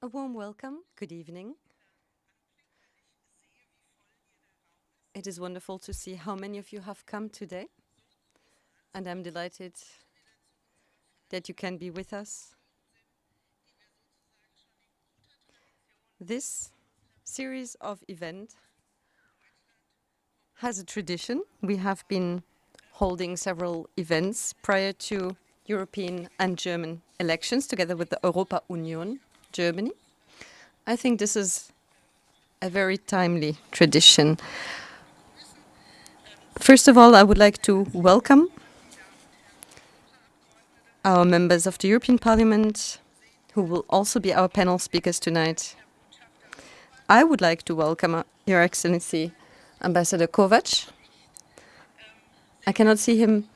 A warm welcome. Good evening. It is wonderful to see how many of you have come today, and I'm delighted that you can be with us. This series of events has a tradition. We have been holding several events prior to European and German elections together with the Europa-Union, Germany. I think this is a very timely tradition. First of all, I would like to welcome our members of the European Parliament, who will also be our panel speakers tonight. I would like to welcome Your Excellency Ambassador Kovac. I cannot see him,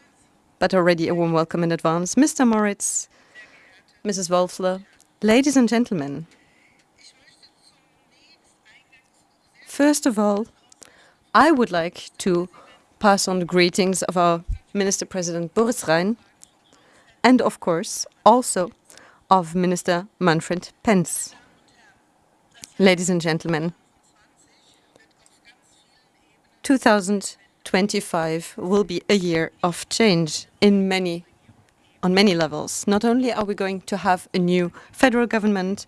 but already a warm welcome in advance. Mr. Moritz, Mrs. Wölfle, ladies and gentlemen. First of all, I would like to pass on the greetings of our Minister President Boris Rhein and, of course, also of Minister Manfred Pence. Ladies and gentlemen, 2025 will be a year of change on many levels. Not only are we going to have a new federal government,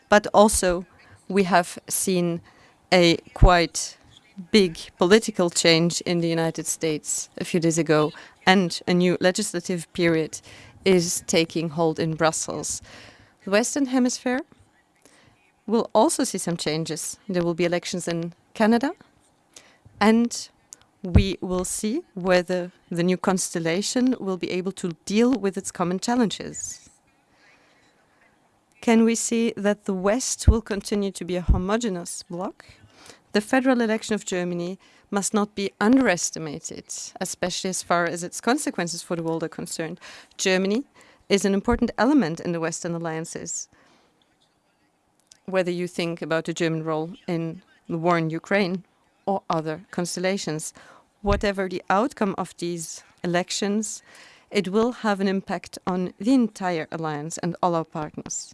but also we have seen a quite big political change in the United States a few days ago, and a new legislative period is taking hold in Brussels. The Western Hemisphere will also see some changes. There will be elections in Canada, and we will see whether the new constellation will be able to deal with its common challenges. Can we see that the West will continue to be a homogeneous bloc? The federal election of Germany must not be underestimated, especially as far as its consequences for the world are concerned. Germany is an important element in the Western alliances. Whether you think about the German role in the war in Ukraine or other constellations, whatever the outcome of these elections, it will have an impact on the entire alliance and all our partners.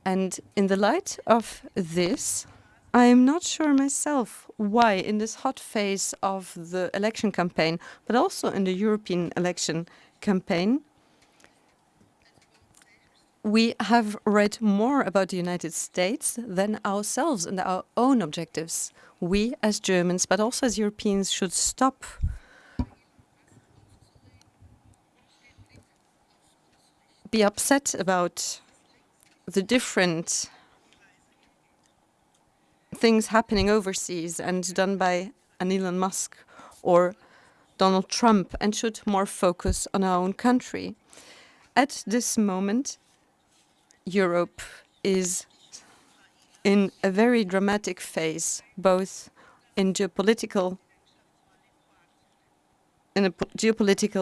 And in the light of this, I am not sure myself why in this hot phase of the election campaign, but also in the European election campaign, we have read more about the United States than ourselves and our own objectives. We as Germans, but also as Europeans, should stop be upset about the different things happening overseas and done by Elon Musk or Donald Trump, and should more focus on our own country. At this moment, Europe is in a very dramatic phase, both in a geopolitical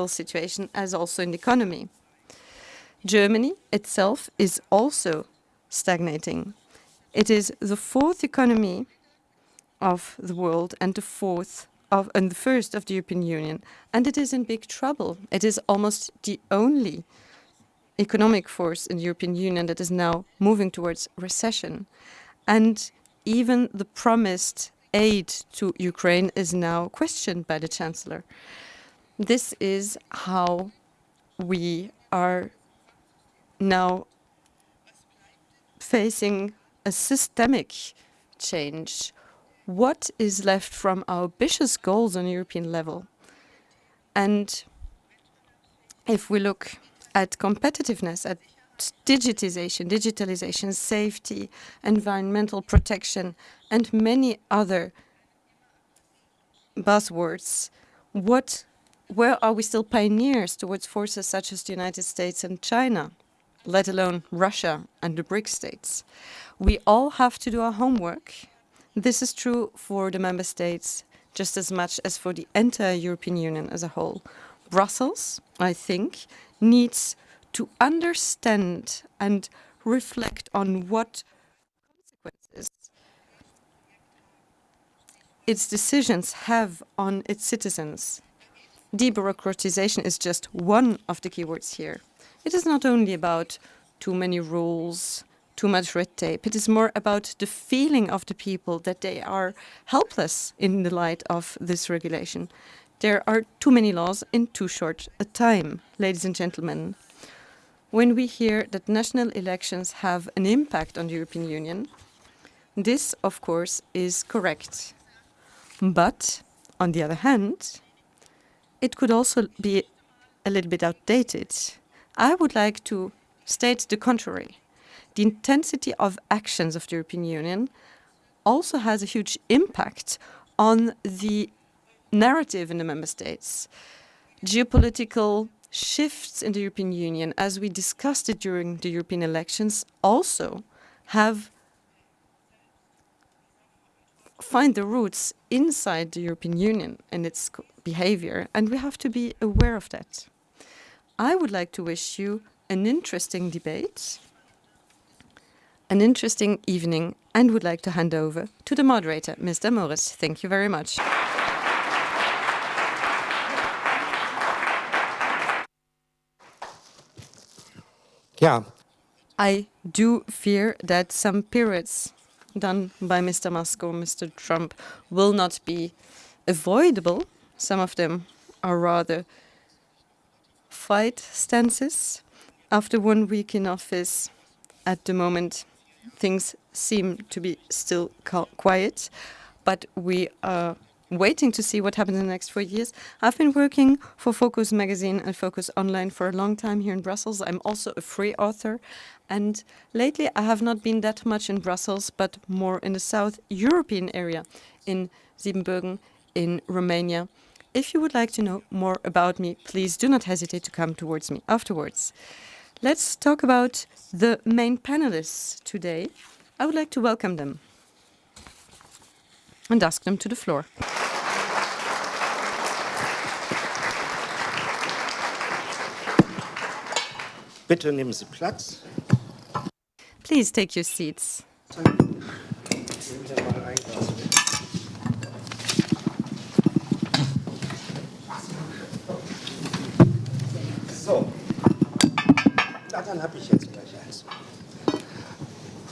situation as also in the economy. Germany itself is also stagnating. It is the fourth economy of the world and the first of the European Union, and it is in big trouble. It is almost the only economic force in the European Union that is now moving towards recession. And even the promised aid to Ukraine is now questioned by the Chancellor. This is how we are now facing a systemic change. What is left from our ambitious goals on European level? And if we look at competitiveness, at digitalization, safety, environmental protection, and many other buzzwords, where are we still pioneers towards forces such as the United States and China, let alone Russia and the BRICS states? We all have to do our homework. This is true for the member states just as much as for the entire European Union as a whole. Brussels, I think, needs to understand and reflect on what consequences its decisions have on its citizens. Debureaucratization is just one of the keywords here. It is not only about too many rules, too much red tape. It is more about the feeling of the people that they are helpless in the light of this regulation. There are too many laws in too short a time, ladies and gentlemen. When we hear that national elections have an impact on the European Union, this, of course, is correct. But, on the other hand, it could also be a little bit outdated. I would like to state the contrary. The intensity of actions of the European Union also has a huge impact on the narrative in the member states. Geopolitical shifts in the European Union, as we discussed it during the European elections, also find the roots inside the European Union and its behavior, and we have to be aware of that. I would like to wish you an interesting debate, an interesting evening, and would like to hand over to the moderator, Mr. Moritz. Thank you very much. Yeah. I do fear that some periods done by Mr. Musk or Mr. Trump will not be avoidable. Some of them are rather fight stances. After 1 week in office, at the moment, things seem to be still quiet, but we are waiting to see what happens in the next 4 years. I've been working for Focus magazine and Focus Online for a long time here in Brussels. I'm also a free author, and lately I have not been that much in Brussels, but more in the South European area, in Siebenbürgen, in Romania. If you would like to know more about me, please do not hesitate to come towards me afterwards. Let's talk about the main panelists today. I would like to welcome them and ask them to the floor. Bitte nehmen Sie Platz. Please take your seats. So, dann habe ich jetzt gleich eins.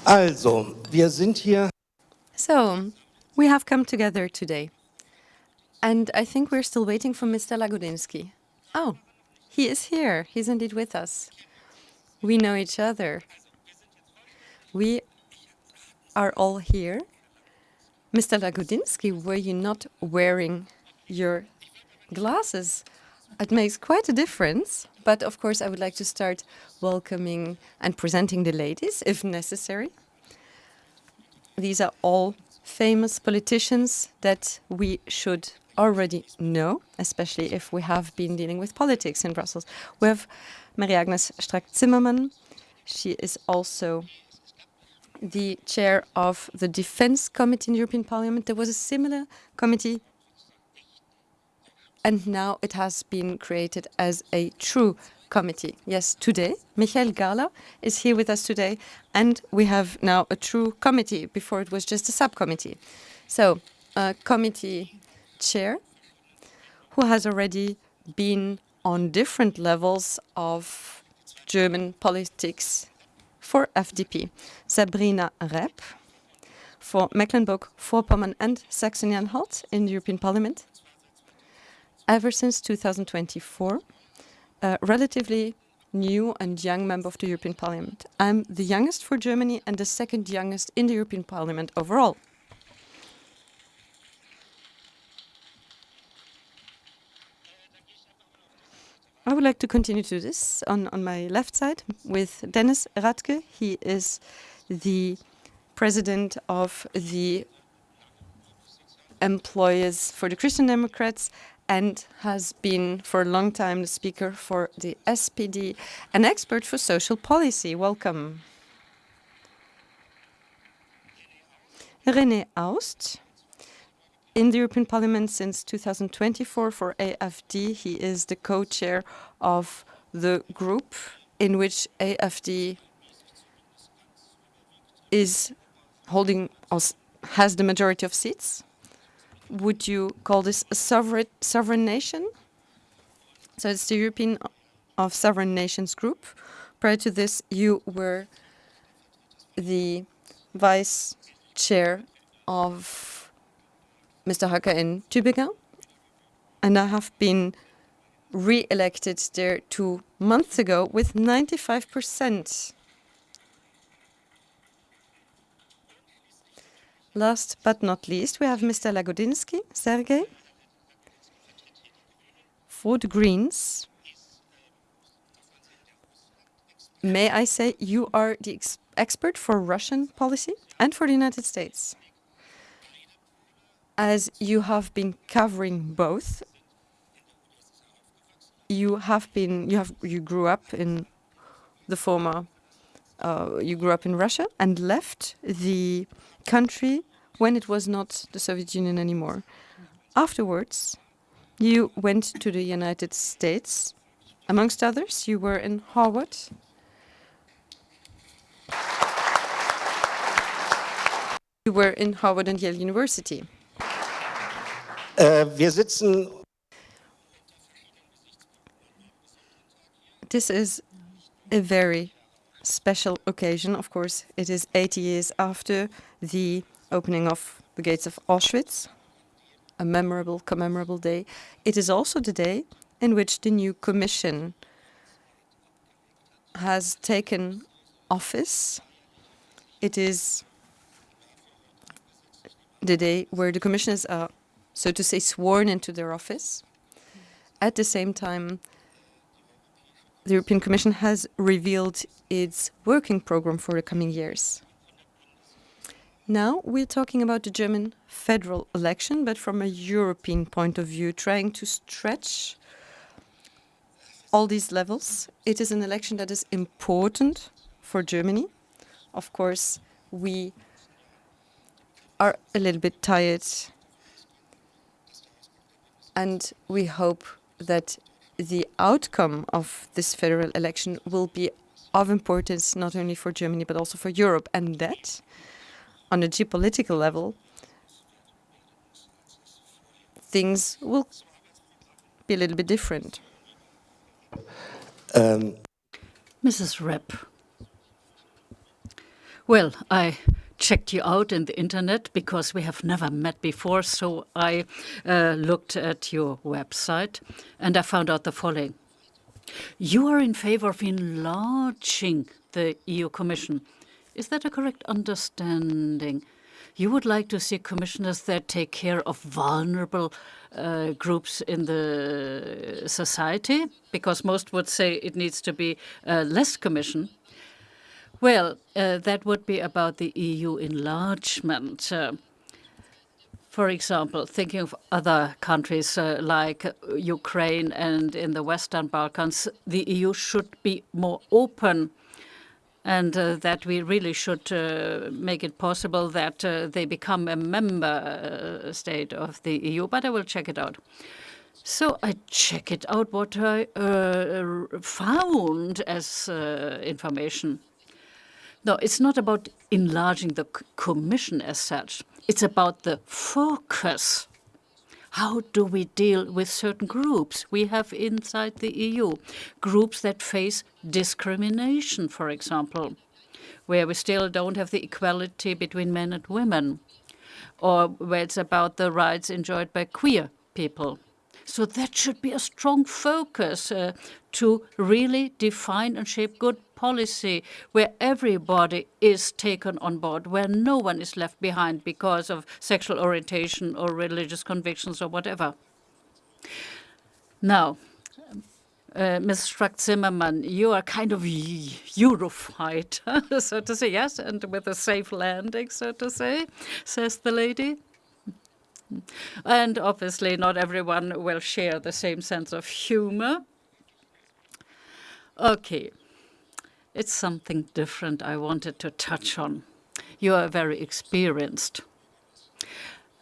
Also, wir sind hier. So, we have come together today. And I think we're still waiting for Mr. Lagodinsky. Oh, he is here. He's indeed with us. We know each other. We are all here. Mr. Lagodinsky, were you not wearing your glasses? It makes quite a difference. But of course, I would like to start welcoming and presenting the ladies, if necessary. These are all famous politicians that we should already know, especially if we have been dealing with politics in Brussels. We have Marie-Agnes Strack-Zimmermann. She is also the chair of the Defense Committee in the European Parliament. There was a similar committee, and now it has been created as a true committee. Yes, today, Michael Gala is here with us today, and we have now a true committee. Before it was just a subcommittee. So, a committee chair who has already been on different levels of German politics for FDP. Sabrina Repp for Mecklenburg-Vorpommern and Saxony-Anhalt in the European Parliament. Ever since 2024, a relatively new and young member of the European Parliament. I'm the youngest for Germany and the second youngest in the European Parliament overall. I would like to continue to do this on my left side with Dennis Radtke. He is the president of the Employers for the Christian Democrats and has been for a long time the speaker for the SPD, an expert for social policy. Welcome. René Aust. In the European Parliament since 2024 for AFD, he is the co-chair of the group in which AFD is holding, has the majority of seats. Would you call this a sovereign nation? So it's the European of Sovereign Nations Group. Prior to this, you were the vice chair of Mr. Hacker in Tübingen, and I have been re-elected there 2 months ago with 95%. Last but not least, we have Mr. Lagodinsky, Sergey. For the Greens, may I say you are the expert for Russian policy and for the United States. As you have been covering both, you grew up in the former, you grew up in Russia and left the country when it was not the Soviet Union anymore. Afterwards, you went to the United States. Amongst others, you were in Harvard. You were in Harvard and Yale University. Wir sitzen. This is a very special occasion. Of course, it is 80 years after the opening of the gates of Auschwitz, a memorable, commemorable day. It is also the day in which the new Commission has taken office. It is the day where the commissioners are, so to say, sworn into their office. At the same time, the European Commission has revealed its working program for the coming years. Now we're talking about the German federal election, but from a European point of view, trying to stretch all these levels. It is an election that is important for Germany. Of course, we are a little bit tired, and we hope that the outcome of this federal election will be of importance not only for Germany but also for Europe, and that on a geopolitical level things will be a little bit different. Mrs. Repp, well, I checked you out in the internet because we have never met before, so I looked at your website and I found out the following. You are in favor of enlarging the EU Commission. Is that a correct understanding? You would like to see commissioners that take care of vulnerable groups in the society, because most would say it needs to be less commission. Well, that would be about the EU enlargement. For example, thinking of other countries like Ukraine and in the Western Balkans, the EU should be more open, and that we really should make it possible that they become a member state of the EU. But I will check it out. So I check it out what I found as information. No, it's not about enlarging the Commission as such. It's about the focus. How do we deal with certain groups we have inside the EU? Groups that face discrimination, for example, where we still don't have the equality between men and women, or where it's about the rights enjoyed by queer people. So that should be a strong focus to really define and shape good policy where everybody is taken on board, where no one is left behind because of sexual orientation or religious convictions or whatever. Now, Ms. Strack-Zimmermann, you are kind of Eurofied, so to say, yes, and with a safe landing, so to say, says the lady. And obviously not everyone will share the same sense of humor. Okay, it's something different I wanted to touch on. You are very experienced.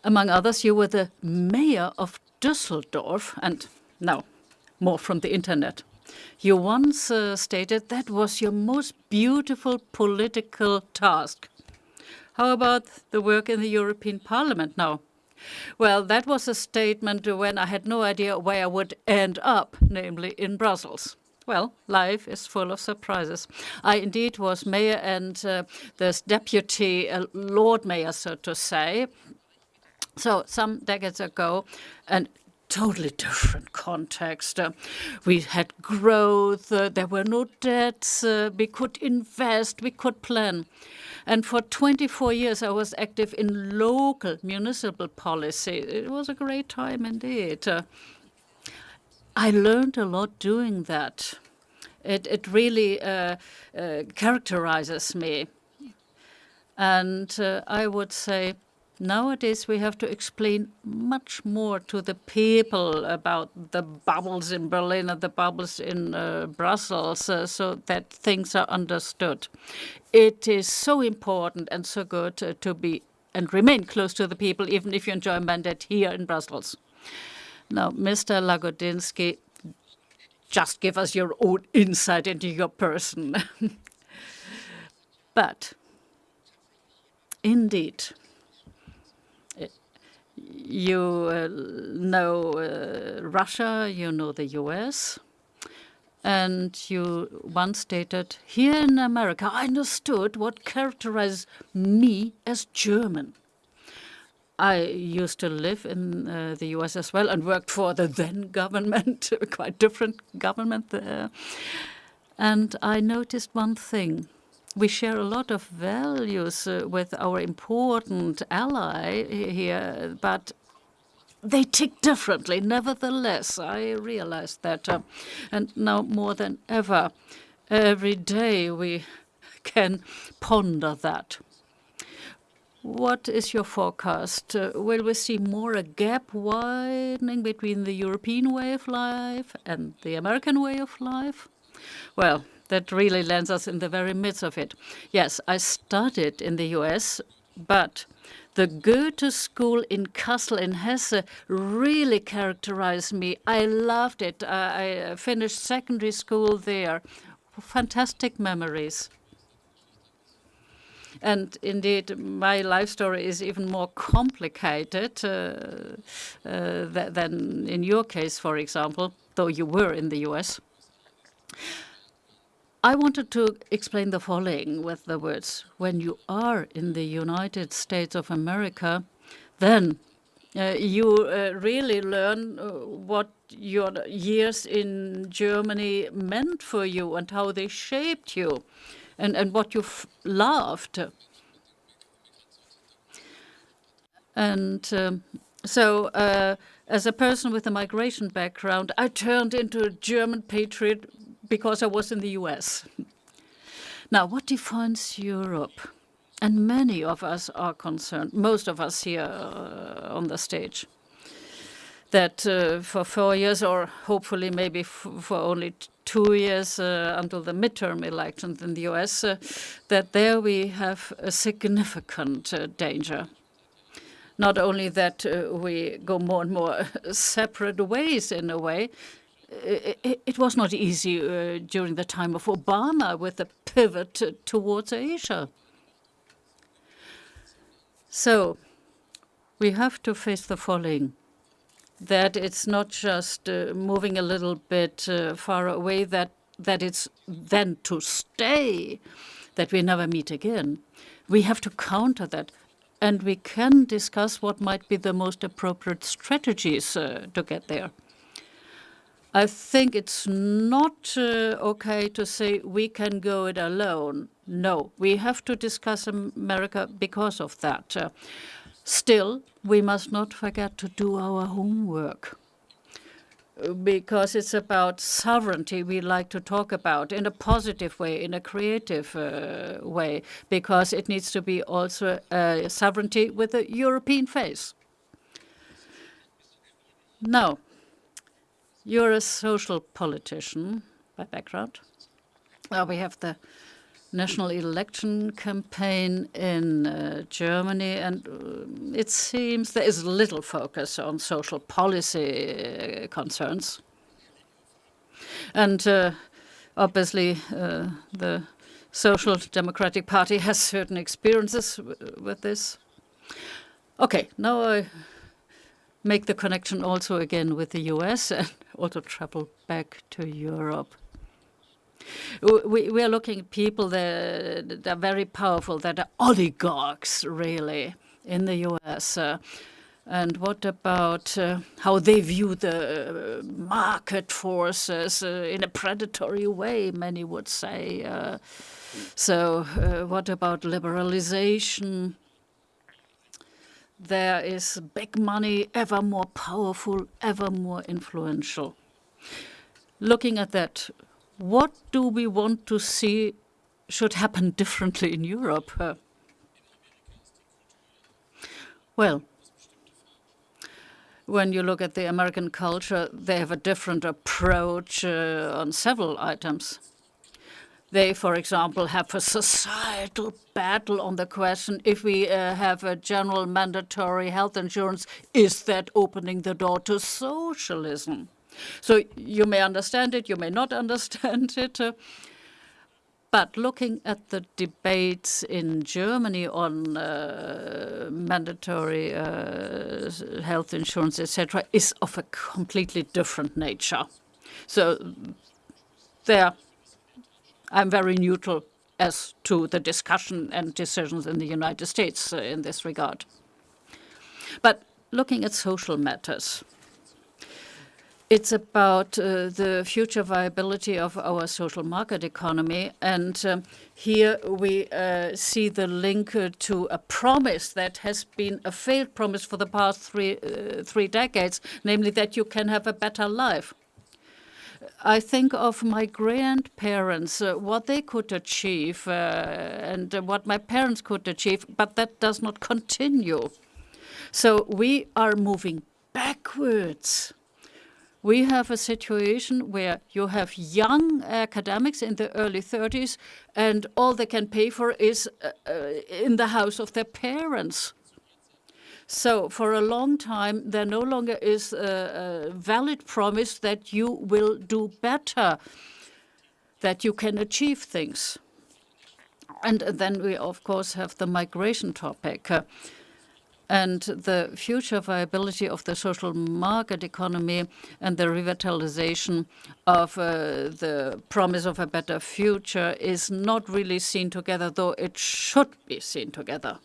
Among others, you were the mayor of Düsseldorf, and now more from the internet. You once stated that was your most beautiful political task. How about the work in the European Parliament now? Well, that was a statement when I had no idea where I would end up, namely in Brussels. Well, life is full of surprises. I indeed was mayor and the deputy Lord Mayor, so to say. So some decades ago, and totally different context. We had growth, there were no debts, we could invest, we could plan. And for 24 years, I was active in local municipal policy. It was a great time indeed. I learned a lot doing that. It really characterizes me. And I would say nowadays we have to explain much more to the people about the bubbles in Berlin and the bubbles in Brussels so that things are understood. It is so important and so good to be and remain close to the people, even if you enjoy a mandate here in Brussels. Now, Mr. Lagodinsky, just give us your own insight into your person. But indeed, you know Russia, you know the US, and you once stated, here in America, I understood what characterized me as German. I used to live in the US as well and worked for the then government, quite different government there. And I noticed one thing. We share a lot of values with our important ally here, but they tick differently. Nevertheless, I realized that. And now more than ever, every day we can ponder that. What is your forecast? Will we see more a gap widening between the European way of life and the American way of life? Well, that really lands us in the very midst of it. Yes, I studied in the US, but the Goethe School in Kassel in Hesse really characterized me. I loved it. I finished secondary school there. Fantastic memories. And indeed, my life story is even more complicated than in your case, for example, though you were in the US. I wanted to explain the following with the words. When you are in the United States of America, then you really learn what your years in Germany meant for you and how they shaped you. And what you loved. And so as a person with a migration background, I turned into a German patriot because I was in the US. Now, what defines Europe? And many of us are concerned, most of us here on the stage, that for 4 years or hopefully maybe for only 2 years until the midterm elections in the US, that there we have a significant danger. Not only that we go more and more separate ways in a way, it was not easy during the time of Obama with the pivot towards Asia. So we have to face the following. That it's not just moving a little bit far away, that it's then to stay, that we never meet again. We have to counter that, and we can discuss what might be the most appropriate strategies to get there. I think it's not okay to say we can go it alone. No, we have to discuss America because of that. Still, we must not forget to do our homework, because it's about sovereignty we like to talk about in a positive way, in a creative way, because it needs to be also sovereignty with a European face. Now, you're a social politician by background. We have the national election campaign in Germany, and it seems there is little focus on social policy concerns. And obviously, the Social Democratic Party has certain experiences with this. Okay, now I make the connection also again with the US and also travel back to Europe. We are looking at people that are very powerful, that are oligarchs, really, in the US. And what about how they view the market forces in a predatory way, many would say. So what about liberalization? There is big money, ever more powerful, ever more influential. Looking at that, what do we want to see should happen differently in Europe? Well, when you look at the American culture, they have a different approach on several items. They, for example, have a societal battle on the question, if we have a general mandatory health insurance, is that opening the door to socialism? So you may understand it, you may not understand it. But looking at the debates in Germany on mandatory health insurance, etc., is of a completely different nature. So there, I'm very neutral as to the discussion and decisions in the United States in this regard. But looking at social matters, it's about the future viability of our social market economy. And here we see the link to a promise that has been a failed promise for the past three decades, namely that you can have a better life. I think of my grandparents, what they could achieve and what my parents could achieve, but that does not continue. So we are moving backwards. We have a situation where you have young academics in the early 30s, and all they can pay for is in the house of their parents. So for a long time, there no longer is a valid promise that you will do better, that you can achieve things. And then we, of course, have the migration topic. And the future viability of the social market economy and the revitalization of the promise of a better future is not really seen together, though it should be seen together.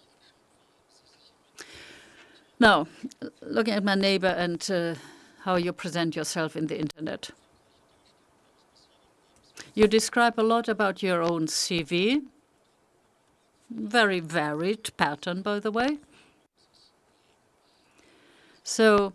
Now, looking at my neighbor and how you present yourself in the internet. You describe a lot about your own CV. Very varied pattern, by the way. So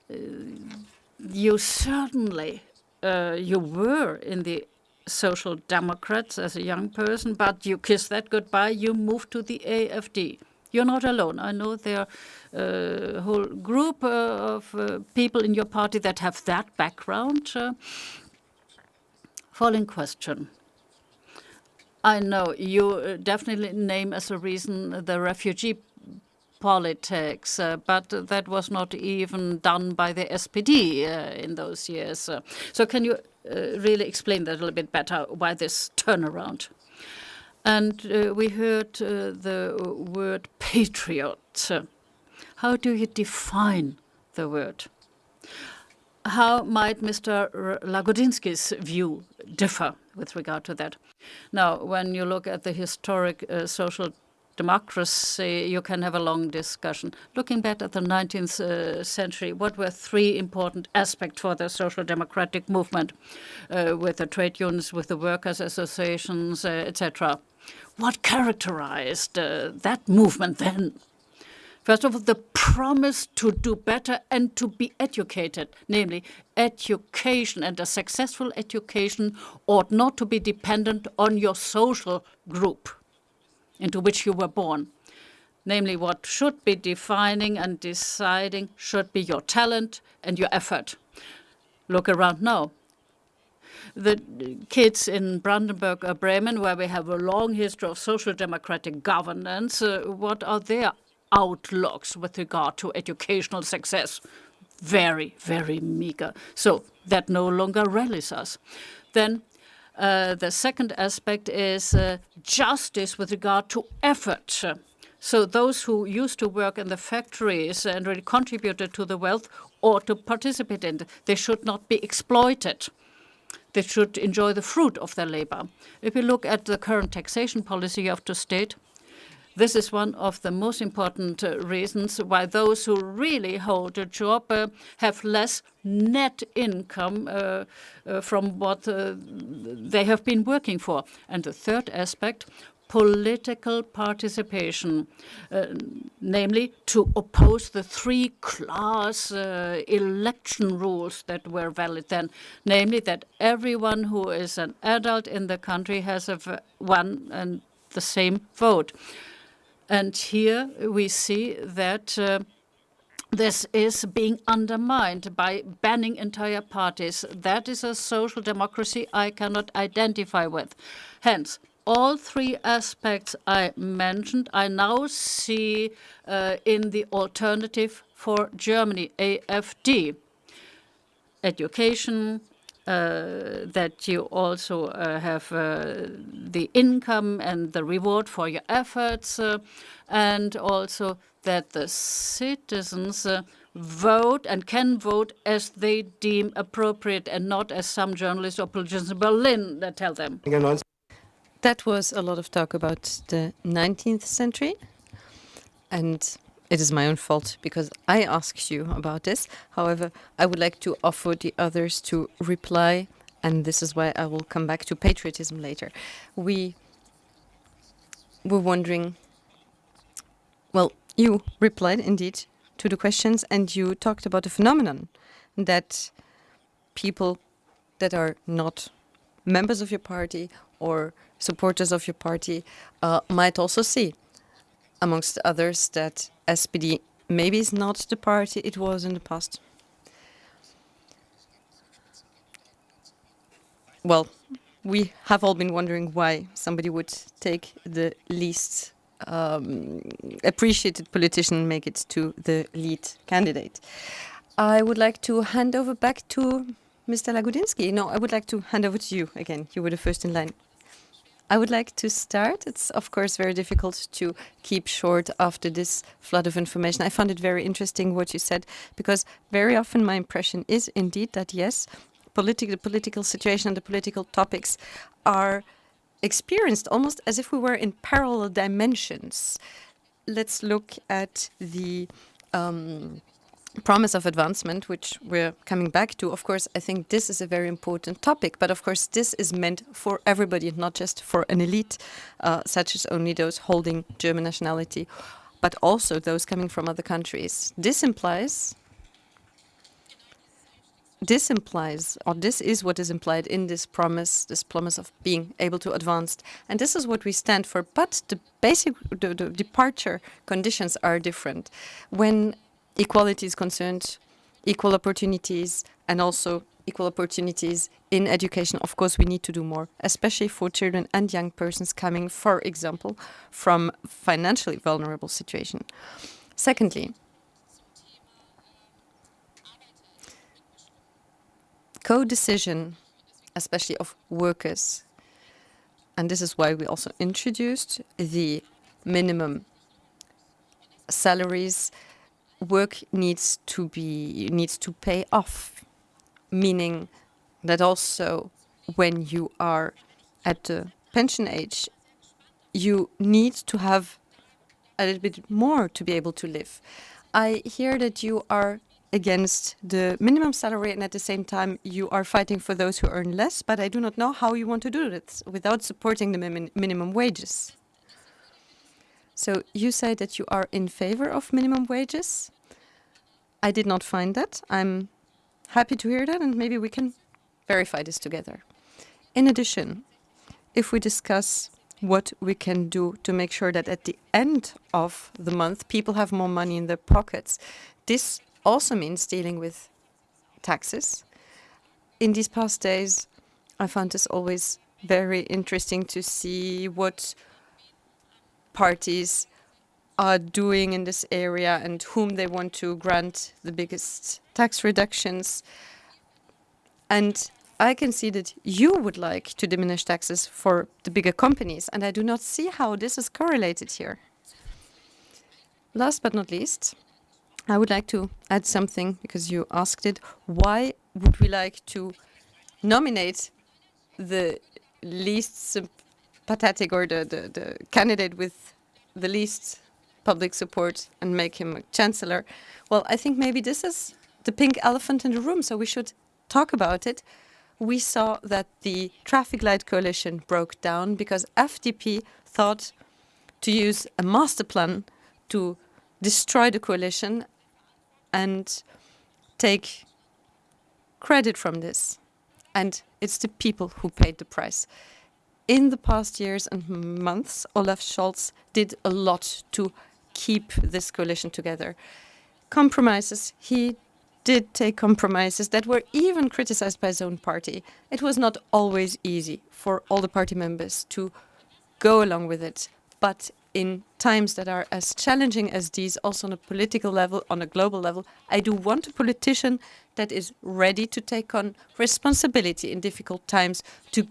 you certainly, you were in the Social Democrats as a young person, but you kissed that goodbye, you moved to the AfD. You're not alone. I know there are a whole group of people in your party that have that background. Following question. I know you definitely name as a reason the refugee politics, but that was not even done by the SPD in those years. So can you really explain that a little bit better, why this turnaround? And we heard the word patriot. How do you define the word? How might Mr. Lagodinsky's view differ with regard to that? Now, when you look at the historic social democracy, you can have a long discussion. Looking back at the 19th century, what were three important aspects for the social democratic movement with the trade unions, with the workers' associations, etc.? What characterized that movement then? First of all, the promise to do better and to be educated, namely education, and a successful education ought not to be dependent on your social group into which you were born. Namely, what should be defining and deciding should be your talent and your effort. Look around now. The kids in Brandenburg or Bremen, where we have a long history of social democratic governance, what are their outlooks with regard to educational success? Very, very meager. So that no longer rallies us. Then the second aspect is justice with regard to effort. So those who used to work in the factories and really contributed to the wealth ought to participate in it. They should not be exploited. They should enjoy the fruit of their labor. If you look at the current taxation policy of the state, this is one of the most important reasons why those who really hold a job have less net income from what they have been working for. And the third aspect, political participation, namely to oppose the three-class election rules that were valid then, namely that everyone who is an adult in the country has one and the same vote. And here we see that this is being undermined by banning entire parties. That is a social democracy I cannot identify with. Hence, all three aspects I mentioned, I now see in the alternative for Germany, AfD. Education, that you also have the income and the reward for your efforts, and also that the citizens vote and can vote as they deem appropriate and not as some journalists or politicians in Berlin that tell them. That was a lot of talk about the 19th century, and it is my own fault because I asked you about this. However, I would like to offer the others to reply, and this is why I will come back to patriotism later. We were wondering, well, you replied indeed to the questions, and you talked about the phenomenon that people that are not members of your party or supporters of your party might also see. Amongst others, that SPD maybe is not the party it was in the past. Well, we have all been wondering why somebody would take the least appreciated politician and make it to the lead candidate. I would like to hand over back to Mr. Lagodinsky. No, I would like to hand over to you again. You were the first in line. I would like to start. It's, of course, very difficult to keep short after this flood of information. I found it very interesting what you said, because very often my impression is indeed that, yes, the political situation and the political topics are experienced almost as if we were in parallel dimensions. Let's look at the promise of advancement, which we're coming back to. Of course, I think this is a very important topic, but of course this is meant for everybody, not just for an elite, such as only those holding German nationality, but also those coming from other countries. This implies, or this is what is implied in this promise of being able to advance. And this is what we stand for, but the basic, the departure conditions are different. When equality is concerned, equal opportunities, and also equal opportunities in education. Of course, we need to do more, especially for children and young persons coming, for example, from financially vulnerable situation. Secondly, co-decision, especially of workers. And this is why we also introduced the minimum salaries. Work needs to pay off, meaning that also when you are at the pension age, you need to have a little bit more to be able to live. I hear that you are against the minimum salary and at the same time you are fighting for those who earn less, but I do not know how you want to do this without supporting the minimum wages. So you say that you are in favor of minimum wages. I did not find that. I'm happy to hear that, and maybe we can verify this together. In addition, if we discuss what we can do to make sure that at the end of the month people have more money in their pockets, this also means dealing with taxes. In these past days, I found this always very interesting to see what parties are doing in this area and whom they want to grant the biggest tax reductions. And I can see that you would like to diminish taxes for the bigger companies, and I do not see how this is correlated here. Last but not least, I would like to add something, because you asked it. Why would we like to nominate the least sympathetic or the candidate with the least public support and make him a chancellor. Well, I think maybe this is the pink elephant in the room, so we should talk about it. We saw that the traffic light coalition broke down because FDP thought to use a master plan to destroy the coalition and take credit from this. And it's the people who paid the price. In the past years and months, Olaf Scholz did a lot to keep this coalition together. Compromises, he did take compromises that were even criticized by his own party. It was not always easy for all the party members to go along with it. But in times that are as challenging as these, also on a political level, on a global level, I do want a politician that is ready to take on responsibility in difficult times, to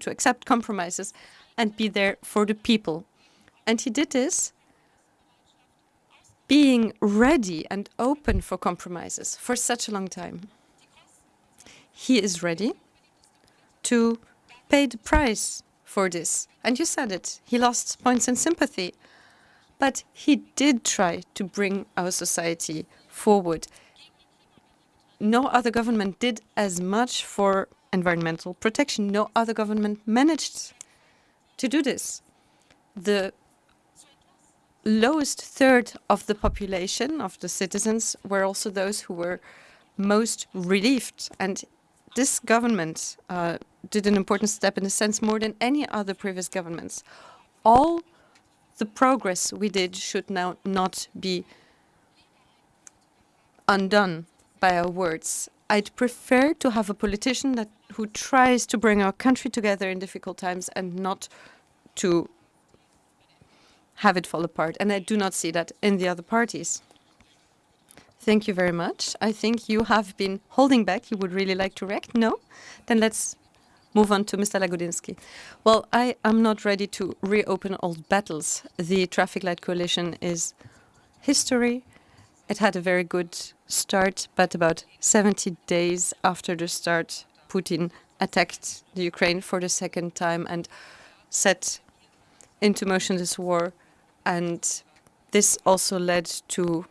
accept compromises and be there for the people. And he did this being ready and open for compromises for such a long time. He is ready to pay the price for this. And you said it, he lost points in sympathy. But he did try to bring our society forward. No other government did as much for environmental protection. No other government managed to do this. The lowest third of the population, of the citizens, were also those who were most relieved. And this government did an important step in a sense more than any other previous governments. All the progress we did should now not be undone by our words. I'd prefer to have a politician who tries to bring our country together in difficult times and not to have it fall apart. And I do not see that in the other parties. Thank you very much. I think you have been holding back. You would really like to react? No? Then let's move on to Mr. Lagodinsky. Well, I am not ready to reopen old battles. The traffic light coalition is history. It had a very good start, but about 70 days after the start, Putin attacked the Ukraine for the second time and set into motion this war. And this also led to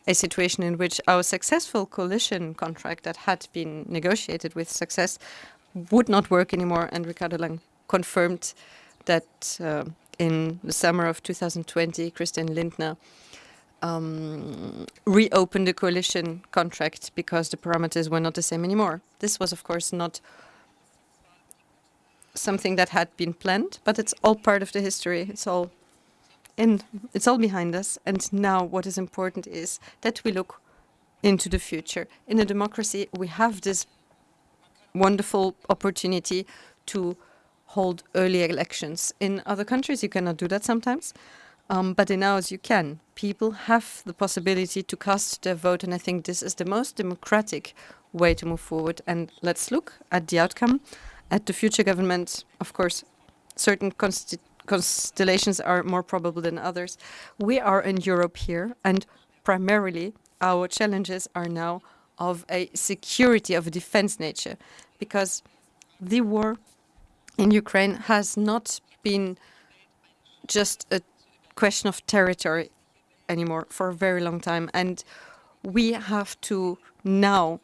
a situation in which our successful coalition contract that had been negotiated with success would not work anymore. And Ricardo Lang confirmed that in the summer of 2020, Christian Lindner reopened the coalition contract because the parameters were not the same anymore. This was, of course, not something that had been planned, but it's all part of the history. It's all behind us. And now what is important is that we look into the future. In a democracy, we have this wonderful opportunity to hold early elections. In other countries, you cannot do that sometimes. But in ours, you can. People have the possibility to cast their vote, and I think this is the most democratic way to move forward. And let's look at the outcome, at the future government. Of course, certain constellations are more probable than others. We are in Europe here, and primarily our challenges are now of a security, of a defense nature, because the war in Ukraine has not been just a question of territory anymore for a very long time. And we have to now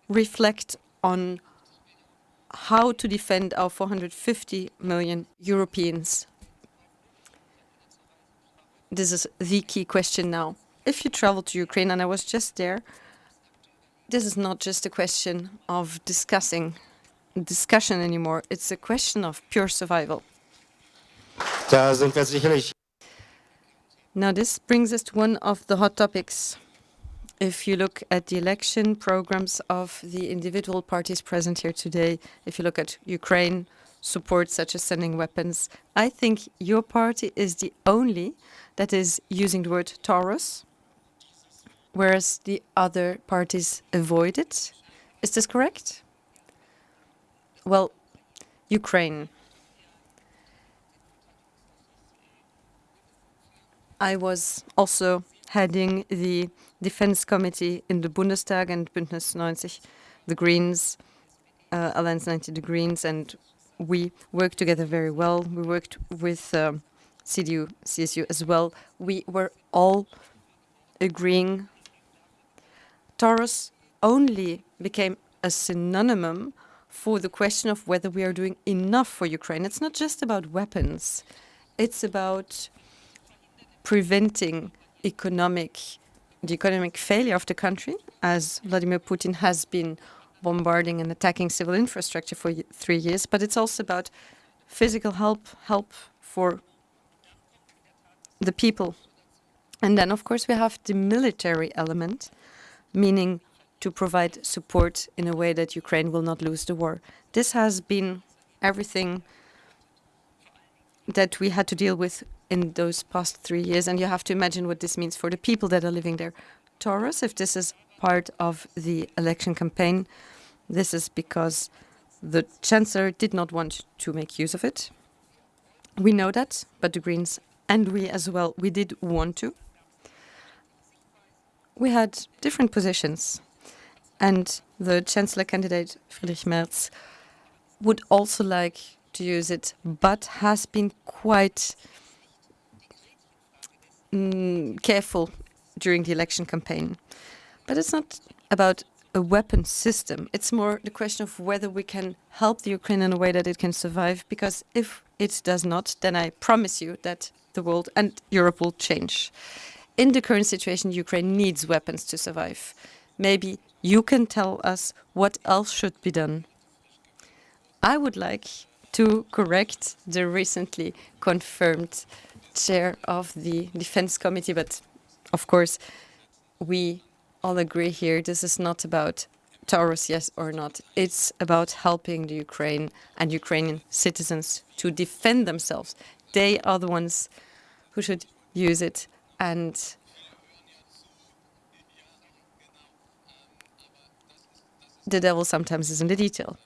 reflect on how to defend our 450 million Europeans. This is the key question now. If you travel to Ukraine, and I was just there, this is not just a question of discussion anymore. It's a question of pure survival. Da sind wir sicherlich. Now this brings us to one of the hot topics. If you look at the election programs of the individual parties present here today, if you look at Ukraine support such as sending weapons, I think your party is the only that is using the word Taurus, whereas the other parties avoid it. Is this correct? Well, Ukraine. I was also heading the Defense Committee in the Bundestag and Bündnis 90, the Greens, Alliance 90 the Greens, and we worked together very well. We worked with CDU, CSU as well. We were all agreeing Taurus only became a synonym for the question of whether we are doing enough for Ukraine. It's not just about weapons. It's about preventing the economic failure of the country, as Vladimir Putin has been bombarding and attacking civil infrastructure for 3 years. But it's also about physical help for the people. And then, of course, we have the military element, meaning to provide support in a way that Ukraine will not lose the war. This has been everything that we had to deal with in those past 3 years, and you have to imagine what this means for the people that are living there. Taurus, if this is part of the election campaign, this is because the Chancellor did not want to make use of it. We know that, but the Greens and we as well, we did want to. We had different positions, and the Chancellor candidate, Friedrich Merz, would also like to use it, but has been quite careful during the election campaign. But it's not about a weapon system. It's more the question of whether we can help the Ukraine in a way that it can survive, because if it does not, then I promise you that the world and Europe will change. In the current situation, Ukraine needs weapons to survive. Maybe you can tell us what else should be done. I would like to correct the recently confirmed chair of the Defense Committee, but of course, we all agree here this is not about Taurus, yes or not. It's about helping the Ukraine and Ukrainian citizens to defend themselves. They are the ones who should use it, and the devil sometimes is in the detail.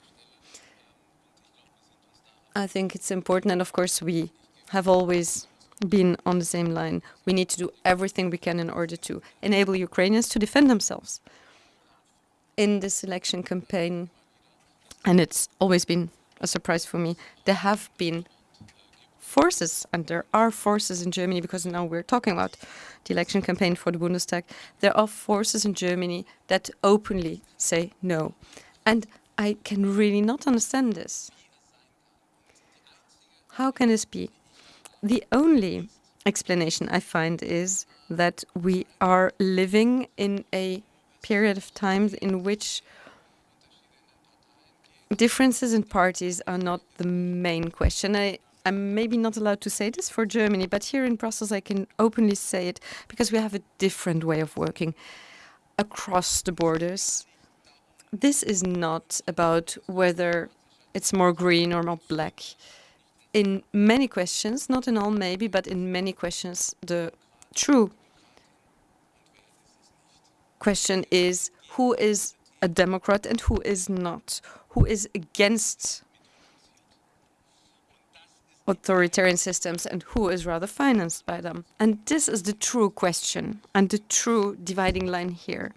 I think it's important, and of course we have always been on the same line. We need to do everything we can in order to enable Ukrainians to defend themselves. In this election campaign, and it's always been a surprise for me, there have been forces, and there are forces in Germany, because now we're talking about the election campaign for the Bundestag, there are forces in Germany that openly say no. And I can really not understand this. How can this be? The only explanation I find is that we are living in a period of time in which differences in parties are not the main question. I'm maybe not allowed to say this for Germany, but here in Brussels I can openly say it, because we have a different way of working across the borders. This is not about whether it's more green or more black. In many questions, not in all maybe, but in many questions, the true question is who is a Democrat and who is not, who is against authoritarian systems and who is rather financed by them. And this is the true question and the true dividing line here.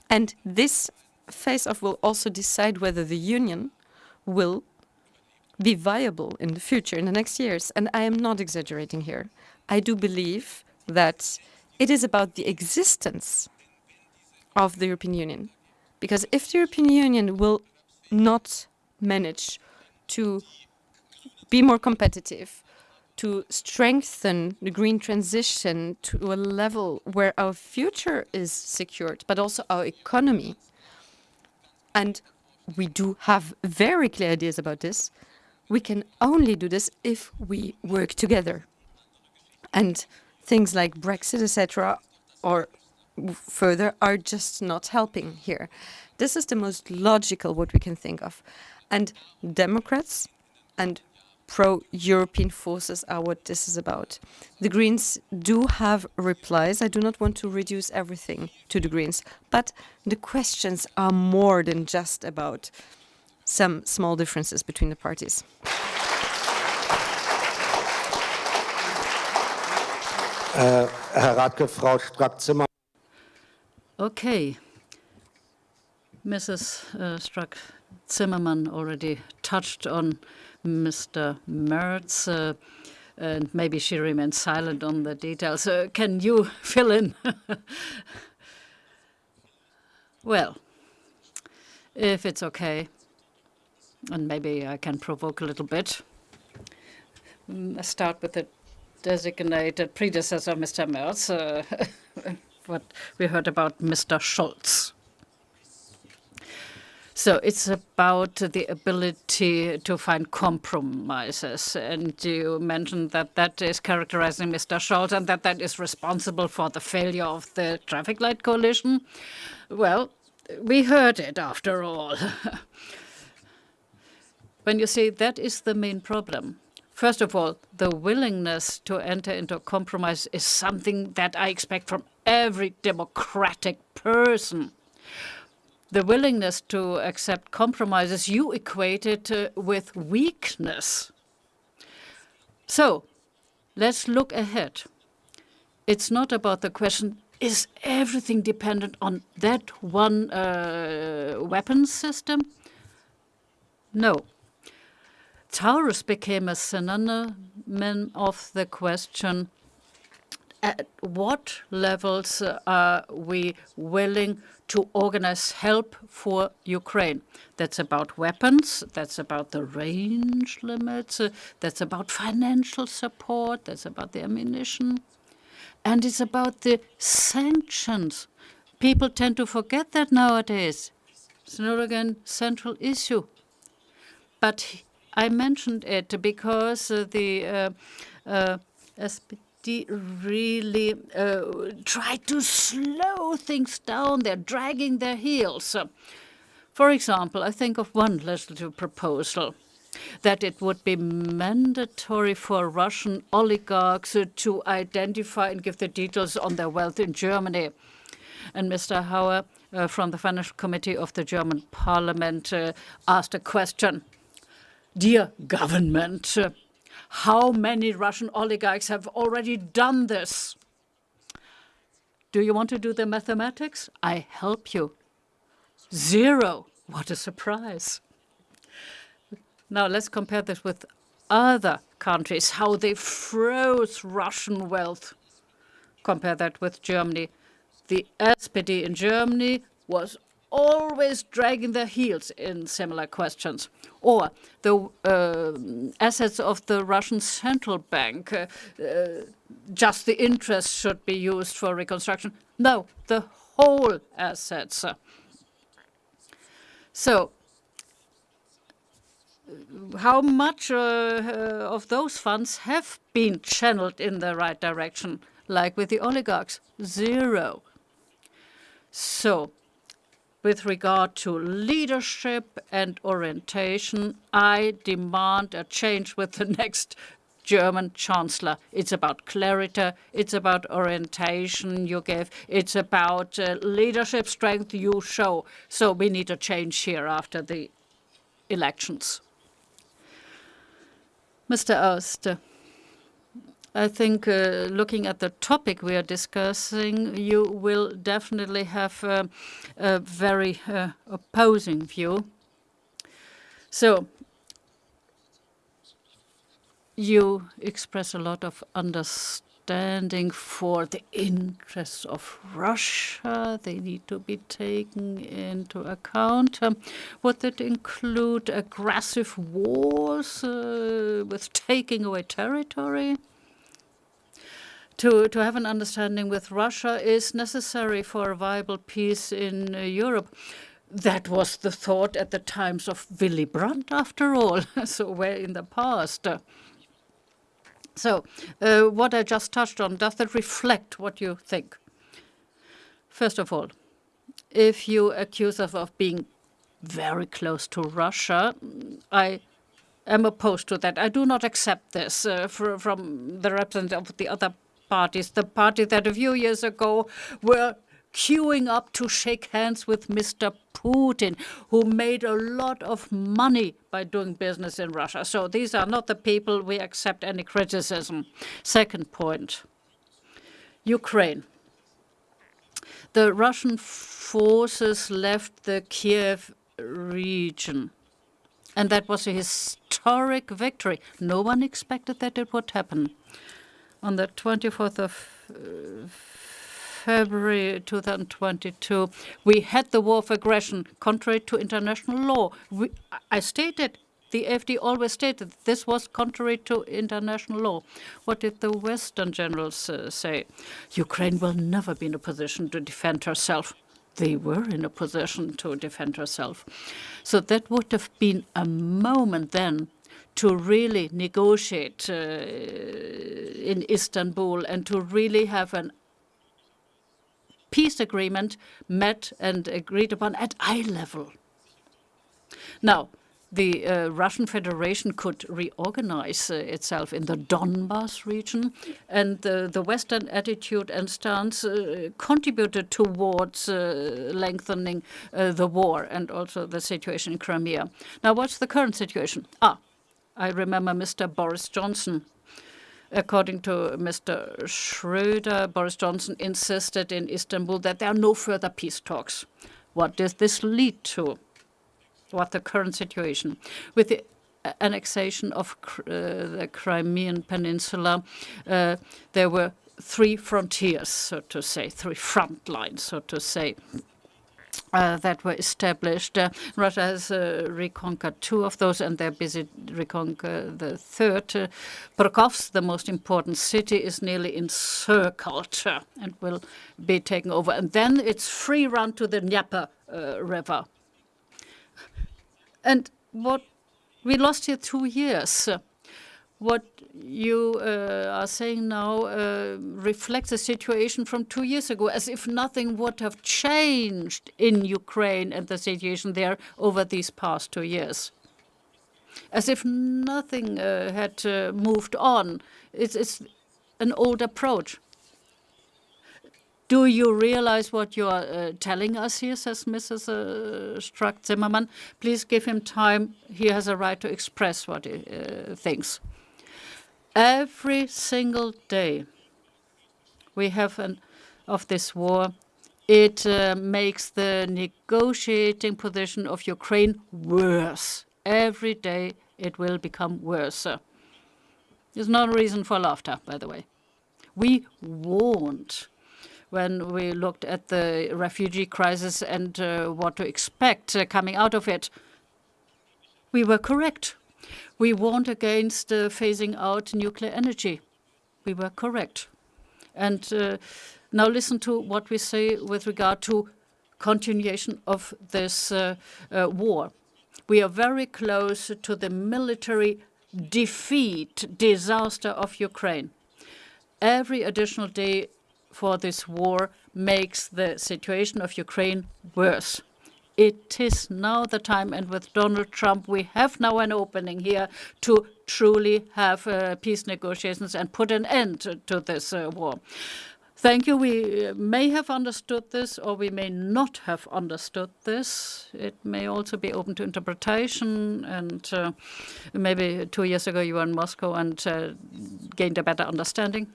And this face-off will also decide whether the Union will be viable in the future, in the next years. And I am not exaggerating here. I do believe that it is about the existence of the European Union. Because if the European Union will not manage to be more competitive, to strengthen the green transition to a level where our future is secured, but also our economy, and we do have very clear ideas about this, we can only do this if we work together. And things like Brexit, etc., or further, are just not helping here. This is the most logical what we can think of. And Democrats and pro-European forces are what this is about. The Greens do have replies. I do not want to reduce everything to the Greens, but the questions are more than just about some small differences between the parties. Herr Radtke, Frau Strack-Zimmermann. Okay. Mrs. Strack-Zimmermann already touched on Mr. Merz, and maybe she remains silent on the details. Can you fill in? Well, if it's okay, and maybe I can provoke a little bit. I start with the designated predecessor, Mr. Merz, what we heard about Mr. Scholz. So it's about the ability to find compromises. And you mentioned that that is characterizing Mr. Scholz and that that is responsible for the failure of the traffic light coalition. Well, we heard it after all. When you see that is the main problem. First of all, the willingness to enter into a compromise is something that I expect from every democratic person. The willingness to accept compromises, you equate it with weakness. So let's look ahead. It's not about the question, is everything dependent on that one weapons system? No. Taurus became a synonym of the question, at what levels are we willing to organize help for Ukraine? That's about weapons, that's about the range limits, that's about financial support, that's about the ammunition, and it's about the sanctions. People tend to forget that nowadays. It's not again central issue. But I mentioned it because the SPD really tried to slow things down. They're dragging their heels. For example, I think of one legislative proposal, that it would be mandatory for Russian oligarchs to identify and give the details on their wealth in Germany. And Mr. Hauer from the Financial Committee of the German Parliament asked a question. Dear government, how many Russian oligarchs have already done this? Do you want to do the mathematics? I help you. 0. What a surprise. Now let's compare this with other countries, how they froze Russian wealth. Compare that with Germany. The SPD in Germany was always dragging their heels in similar questions. Or the assets of the Russian central bank, just the interest should be used for reconstruction. No, the whole assets. So how much of those funds have been channeled in the right direction, like with the oligarchs? 0. So with regard to leadership and orientation, I demand a change with the next German chancellor. It's about clarity, it's about orientation you give, it's about leadership strength you show. So we need a change here after the elections. Mr. Aust, I think looking at the topic we are discussing, you will definitely have a very opposing view. So you express a lot of understanding for the interests of Russia. They need to be taken into account. Would that include aggressive wars with taking away territory? To have an understanding with Russia is necessary for a viable peace in Europe. That was the thought at the times of Willy Brandt, after all, so we're in the past. So what I just touched on, does that reflect what you think? First of all, if you accuse us of being very close to Russia, I am opposed to that. I do not accept this from the representative of the other parties, the party that a few years ago were queuing up to shake hands with Mr. Putin, who made a lot of money by doing business in Russia. So these are not the people we accept any criticism. Second point, Ukraine. The Russian forces left the Kiev region, and that was a historic victory. No one expected that it would happen. On the 24th of February 2022, we had the war of aggression contrary to international law. I stated, the AfD always stated this was contrary to international law. What did the Western generals say? Ukraine will never be in a position to defend herself. They were in a position to defend herself. So that would have been a moment then to really negotiate in Istanbul and to really have a peace agreement met and agreed upon at eye level. Now, the Russian Federation could reorganize itself in the Donbas region, and the Western attitude and stance contributed towards lengthening the war and also the situation in Crimea. Now, what's the current situation? I remember Mr. Boris Johnson. According to Mr. Schröder, Boris Johnson insisted in Istanbul that there are no further peace talks. What does this lead to? What the current situation? With the annexation of the Crimean Peninsula, there were three frontiers, so to say, three front lines, so to say, that were established. Russia has reconquered two of those, and they're busy reconquer the third. Pokrovsk, the most important city, is nearly encircled and will be taken over. And then it's free run to the Dnieper River. And what we lost here 2 years. What you are saying now reflects the situation from 2 years ago, as if nothing would have changed in Ukraine and the situation there over these past 2 years. As if nothing had moved on. It's an old approach. Do you realize what you are telling us here, says Mrs. Strack-Zimmermann? Please give him time. He has a right to express what he thinks. Every single day we have of this war, it makes the negotiating position of Ukraine worse. Every day it will become worse. There's no reason for laughter, by the way. We warned when we looked at the refugee crisis and what to expect coming out of it. We were correct. We warned against phasing out nuclear energy. We were correct. And now listen to what we say with regard to continuation of this war. We are very close to the military defeat, disaster of Ukraine. Every additional day for this war makes the situation of Ukraine worse. It is now the time, and with Donald Trump, we have now an opening here to truly have peace negotiations and put an end to this war. Thank you. We may have understood this, or we may not have understood this. It may also be open to interpretation, and maybe 2 years ago you were in Moscow and gained a better understanding.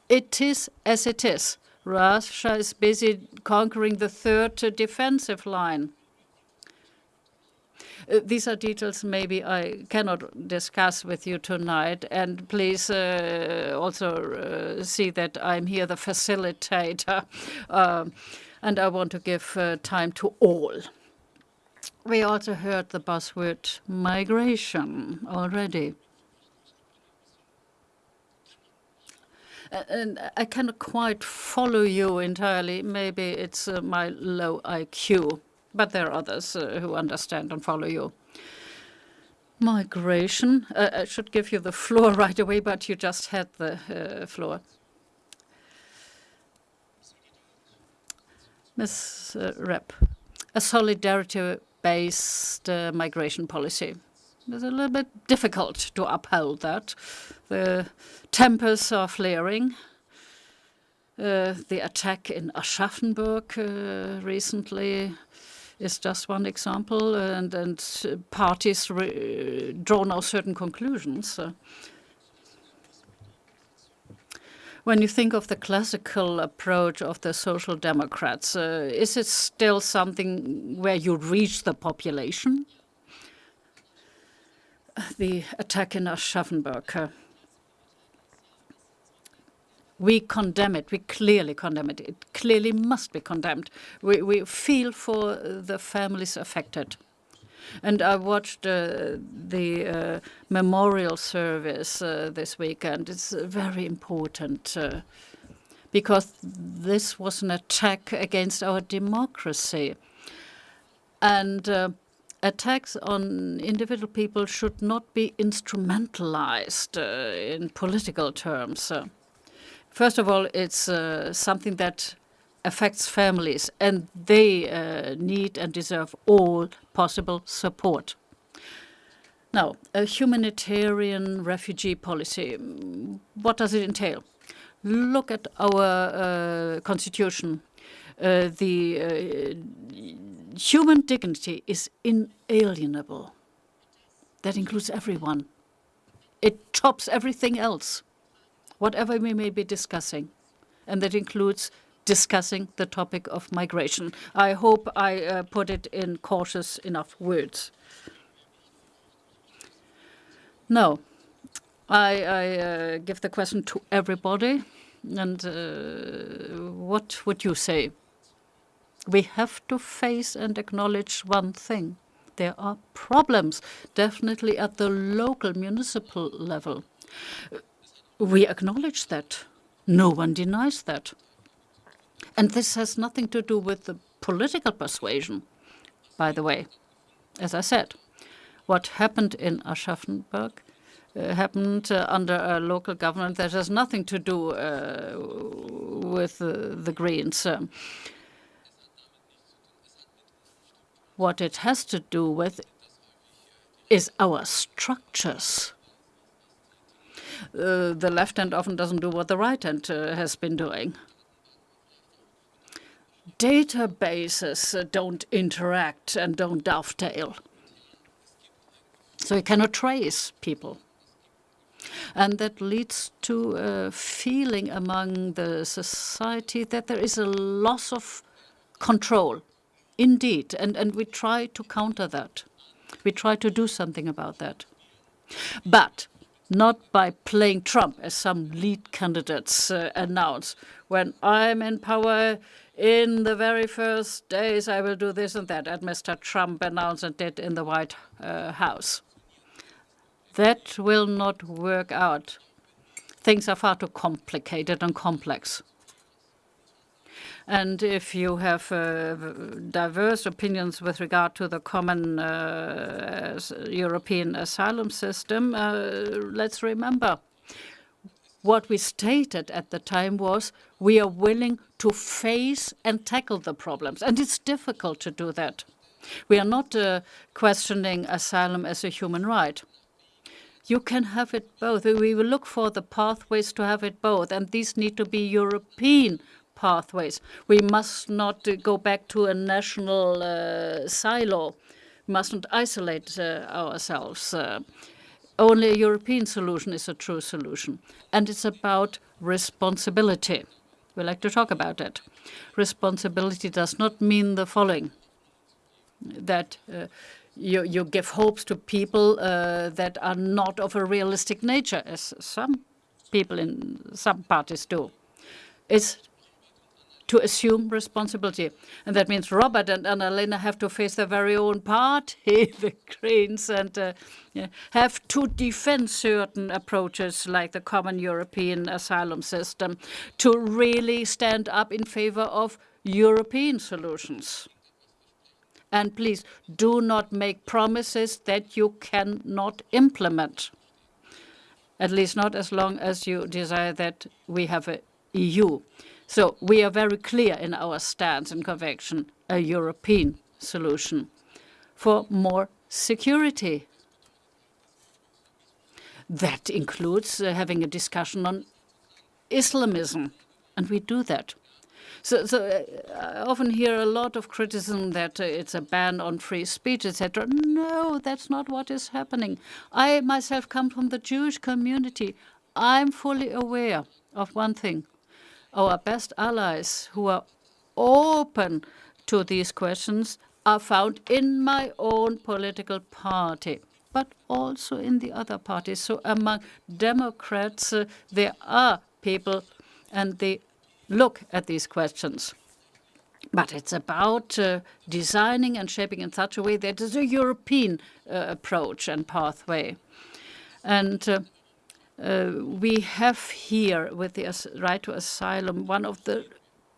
It is as it is. Russia is busy conquering the third defensive line. These are details maybe I cannot discuss with you tonight. And please also see that I'm here the facilitator. And I want to give time to all. We also heard the buzzword migration already. And I cannot quite follow you entirely. Maybe it's my low IQ, but there are others who understand and follow you. Migration. I should give you the floor right away, but you just had the floor. Ms. Repp, a solidarity-based migration policy. It's a little bit difficult to uphold that. The tempers are flaring. The attack in Aschaffenburg recently is just one example, and parties draw now certain conclusions. When you think of the classical approach of the Social Democrats, is it still something where you reach the population? The attack in Aschaffenburg. We condemn it. We clearly condemn it. It clearly must be condemned. We feel for the families affected. And I watched the memorial service this weekend. It's very important because this was an attack against our democracy. And attacks on individual people should not be instrumentalized in political terms. First of all, it's something that affects families, and they need and deserve all possible support. Now, a humanitarian refugee policy, what does it entail? Look at our constitution. The human dignity is inalienable. That includes everyone. It tops everything else, whatever we may be discussing. And that includes discussing the topic of migration. I hope I put it in cautious enough words. Now, I give the question to everybody. And what would you say? We have to face and acknowledge one thing. There are problems, definitely at the local municipal level. We acknowledge that. No one denies that. And this has nothing to do with the political persuasion, by the way. As I said, what happened in Aschaffenburg happened under a local government that has nothing to do with the Greens. What it has to do with is our structures. The left hand often doesn't do what the right hand has been doing. Databases don't interact and don't dovetail. So you cannot trace people. And that leads to a feeling among the society that there is a loss of control, indeed. And we try to counter that. We try to do something about that. But not by playing Trump, as some lead candidates announce. When I'm in power, in the very first days, I will do this and that, as Mr. Trump announced and did in the White House. That will not work out. Things are far too complicated and complex. And if you have diverse opinions with regard to the common European asylum system, let's remember what we stated at the time was we are willing to face and tackle the problems. And it's difficult to do that. We are not questioning asylum as a human right. You can have it both. We will look for the pathways to have it both. And these need to be European pathways. We must not go back to a national silo. We mustn't isolate ourselves. Only a European solution is a true solution. And it's about responsibility. We like to talk about it. Responsibility does not mean the following, that you give hopes to people that are not of a realistic nature, as some people in some parties do. It's to assume responsibility. And that means Robert and Annalena have to face their very own party, the Greens, and have to defend certain approaches like the common European asylum system to really stand up in favor of European solutions. And please do not make promises that you cannot implement, at least not as long as you desire that we have an EU. So we are very clear in our stance and conviction, a European solution for more security. That includes having a discussion on Islamism, and we do that. So I often hear a lot of criticism that it's a ban on free speech, etc. No, that's not what is happening. I myself come from the Jewish community. I'm fully aware of one thing. Our best allies who are open to these questions are found in my own political party, but also in the other parties. So among Democrats, there are people and they look at these questions. But it's about designing and shaping in such a way that is a European approach and pathway. And we have here, with the right to asylum, one of the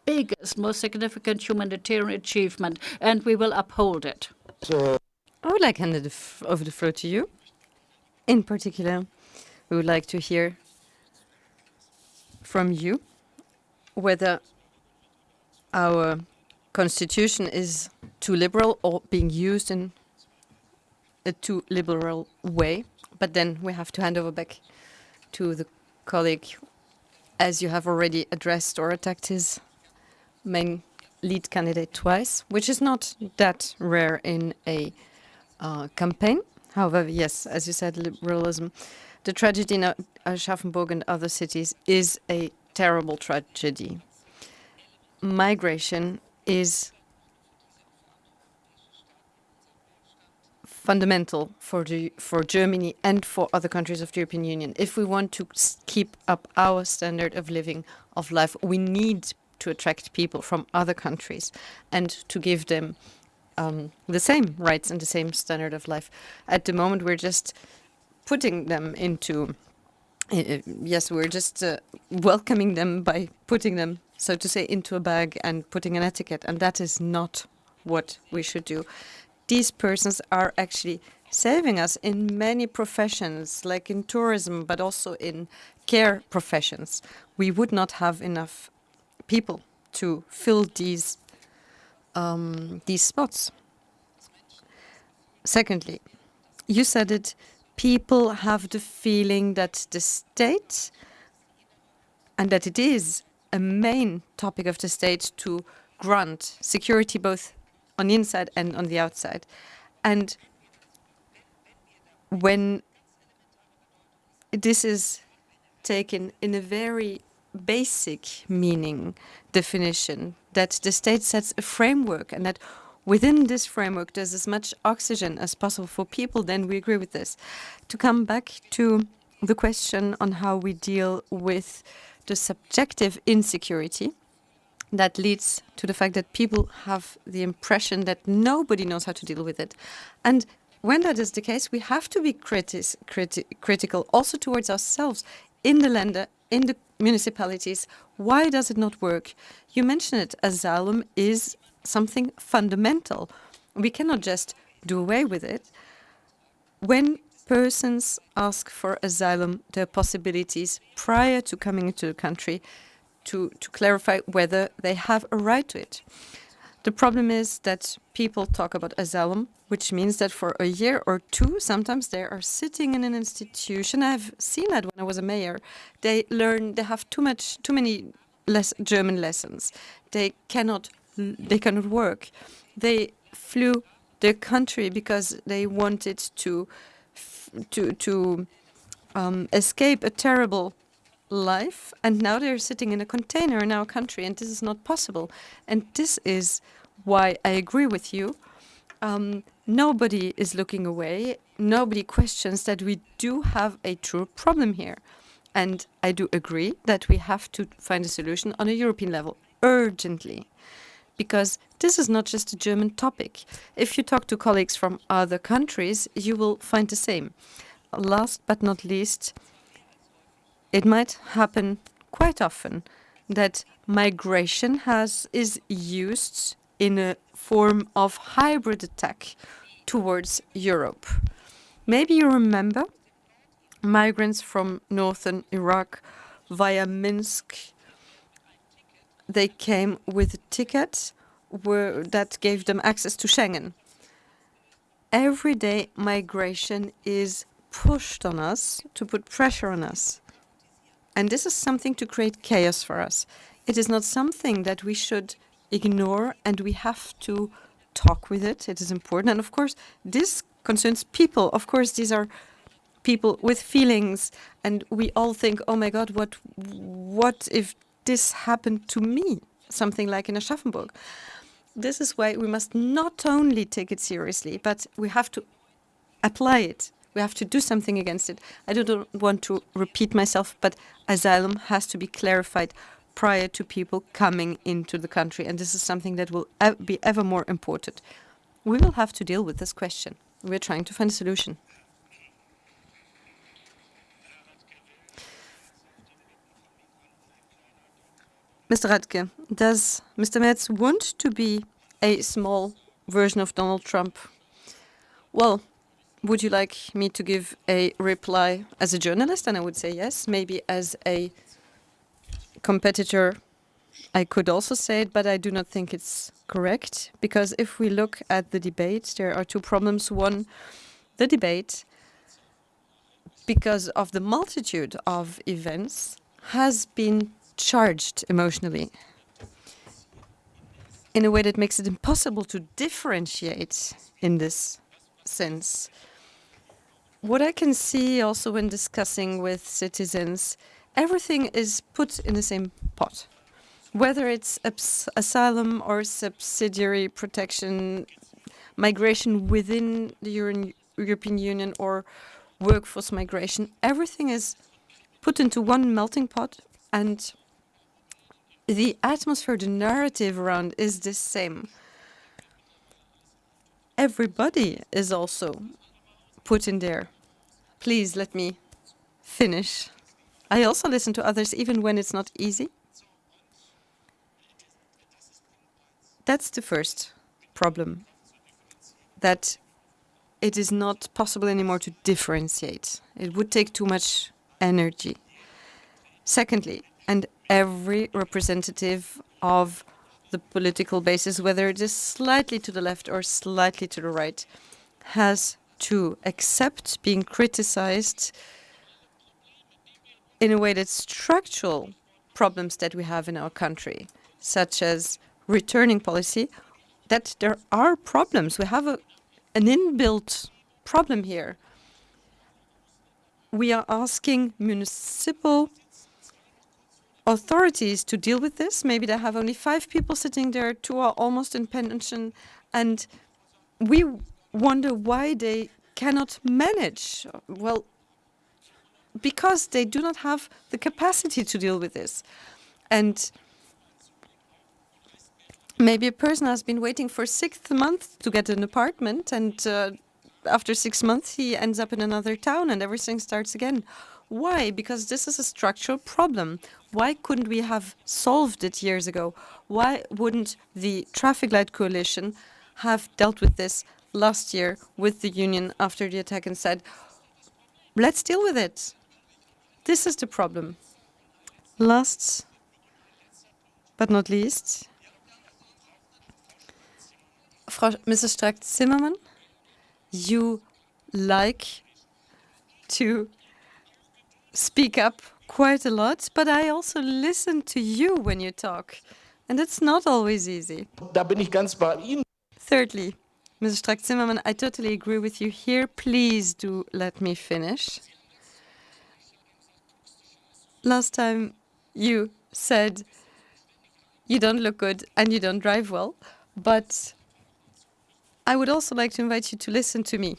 biggest, most significant humanitarian achievement, and we will uphold it. I would like to hand over the floor to you. In particular, we would like to hear from you whether our constitution is too liberal or being used in a too liberal way. But then we have to hand over back to the colleague, as you have already addressed or attacked his main lead candidate twice, which is not that rare in a campaign. However, yes, as you said, liberalism, the tragedy in Aschaffenburg and other cities is a terrible tragedy. Migration is fundamental for Germany and for other countries of the European Union. If we want to keep up our standard of living, of life, we need to attract people from other countries and to give them the same rights and the same standard of life. At the moment, we're just putting them into, yes, we're just welcoming them by putting them, so to say, into a bag and putting an etiquette, and that is not what we should do. These persons are actually saving us in many professions, like in tourism, but also in care professions. We would not have enough people to fill these spots. Secondly, you said it, people have the feeling that the state, and that it is a main topic of the state to grant security both on the inside and on the outside. And when this is taken in a very basic meaning definition, that the state sets a framework and that within this framework there's as much oxygen as possible for people, then we agree with this. To come back to the question on how we deal with the subjective insecurity, that leads to the fact that people have the impression that nobody knows how to deal with it. And when that is the case, we have to be critical also towards ourselves in the Länder, in the municipalities. Why does it not work? You mentioned it, asylum is something fundamental. We cannot just do away with it. When persons ask for asylum, there are possibilities prior to coming into the country to clarify whether they have a right to it. The problem is that people talk about asylum, which means that for a year or two, sometimes they are sitting in an institution. I've seen that when I was a mayor. They have too many German lessons. They cannot work. They flew their country because they wanted to escape a terrible life, and now they're sitting in a container in our country, and this is not possible. And this is why I agree with you. Nobody is looking away. Nobody questions that we do have a true problem here. And I do agree that we have to find a solution on a European level urgently, because this is not just a German topic. If you talk to colleagues from other countries, you will find the same. Last but not least, it might happen quite often that migration is used in a form of hybrid attack towards Europe. Maybe you remember migrants from northern Iraq via Minsk. They came with a ticket that gave them access to Schengen. Everyday migration is pushed on us to put pressure on us. And this is something to create chaos for us. It is not something that we should ignore, and we have to talk with it. It is important. And of course, this concerns people. Of course, these are people with feelings, and we all think, oh my God, what if this happened to me? Something like in Aschaffenburg. This is why we must not only take it seriously, but we have to apply it. We have to do something against it. I don't want to repeat myself, but asylum has to be clarified prior to people coming into the country. And this is something that will be ever more important. We will have to deal with this question. We're trying to find a solution. Mr. Radtke, does Mr. Merz want to be a small version of Donald Trump? Well, would you like me to give a reply as a journalist? And I would say yes. Maybe as a competitor, I could also say it, but I do not think it's correct. Because if we look at the debate, there are two problems. One, the debate, because of the multitude of events, has been charged emotionally in a way that makes it impossible to differentiate in this sense. What I can see also when discussing with citizens, everything is put in the same pot. Whether it's asylum or subsidiary protection, migration within the European Union or workforce migration, everything is put into one melting pot, and the atmosphere, the narrative around is the same. Everybody is also put in there. Please let me finish. I also listen to others even when it's not easy. That's the first problem, that it is not possible anymore to differentiate. It would take too much energy. Secondly, and every representative of the political basis, whether it is slightly to the left or slightly to the right, has to accept being criticized in a way that structural problems that we have in our country, such as returning policy, that there are problems. We have an inbuilt problem here. We are asking municipal authorities to deal with this. Maybe they have only 5 people sitting there, 2 are almost in pension, and we wonder why they cannot manage. Well, because they do not have the capacity to deal with this. And maybe a person has been waiting for 6 months to get an apartment, and after 6 months he ends up in another town and everything starts again. Why? Because this is a structural problem. Why couldn't we have solved it years ago? Why wouldn't the Traffic Light Coalition have dealt with this last year with the union after the attack and said, let's deal with it? This is the problem. Last but not least, Mrs. Strack-Zimmermann, you like to speak up quite a lot, but I also listen to you when you talk, and it's not always easy. Da bin ich ganz bei Ihnen. Thirdly, Mrs. Strack-Zimmermann, I totally agree with you here. Please do let me finish. Last time you said you don't look good and you don't drive well, but I would also like to invite you to listen to me.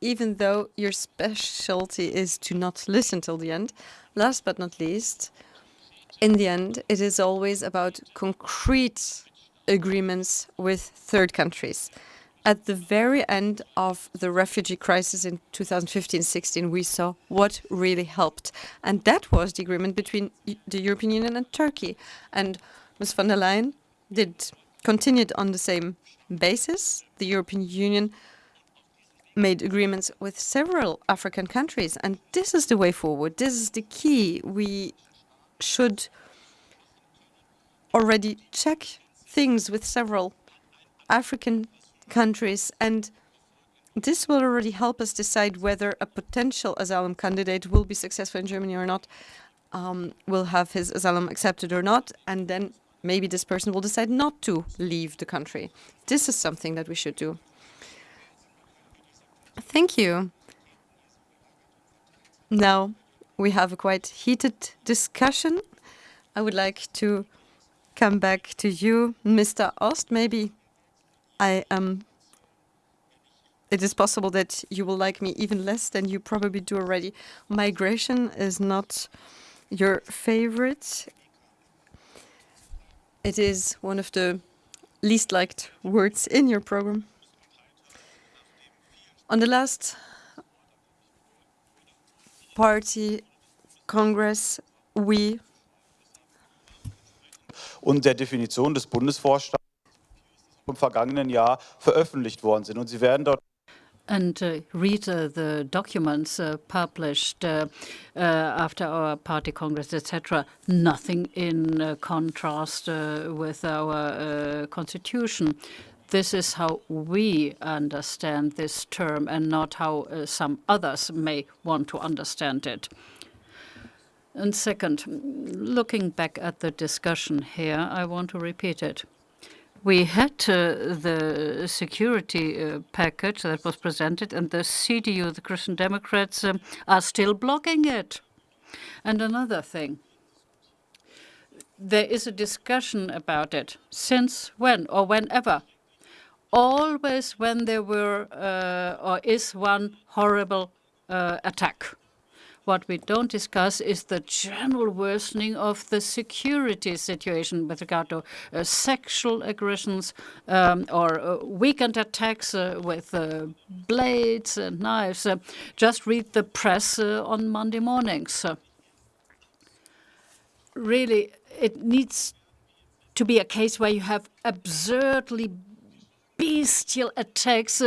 Even though your specialty is to not listen till the end, last but not least, in the end, it is always about concrete agreements with third countries. At the very end of the refugee crisis in 2015-16, we saw what really helped. And that was the agreement between the European Union and Turkey. And Ms. von der Leyen continued on the same basis. The European Union made agreements with several African countries. And this is the way forward. This is the key. We should already check things with several African countries, and this will already help us decide whether a potential asylum candidate will be successful in Germany or not, will have his asylum accepted or not, and then maybe this person will decide not to leave the country. This is something that we should do. Thank you. Now we have a quite heated discussion. I would like to come back to you, Mr. Aust. Maybe it is possible that you will like me even less than you probably do already. Migration is not your favorite. It is one of the least liked words in your program. On the last party congress, we und der Definition des Bundesvorstands im vergangenen Jahr veröffentlicht worden sind. Und Sie werden dort and read the documents published after our party congress, etc. Nothing in contrast with our constitution. This is how we understand this term and not how some others may want to understand it. And second, looking back at the discussion here, I want to repeat it. We had the security package that was presented, and the CDU, the Christian Democrats, are still blocking it. And another thing, there is a discussion about it. Since when or whenever? Always when there were or is one horrible attack. What we don't discuss is the general worsening of the security situation with regard to sexual aggressions or weekend attacks with blades and knives. Just read the press on Monday mornings. Really, it needs to be a case where you have absurdly bestial attacks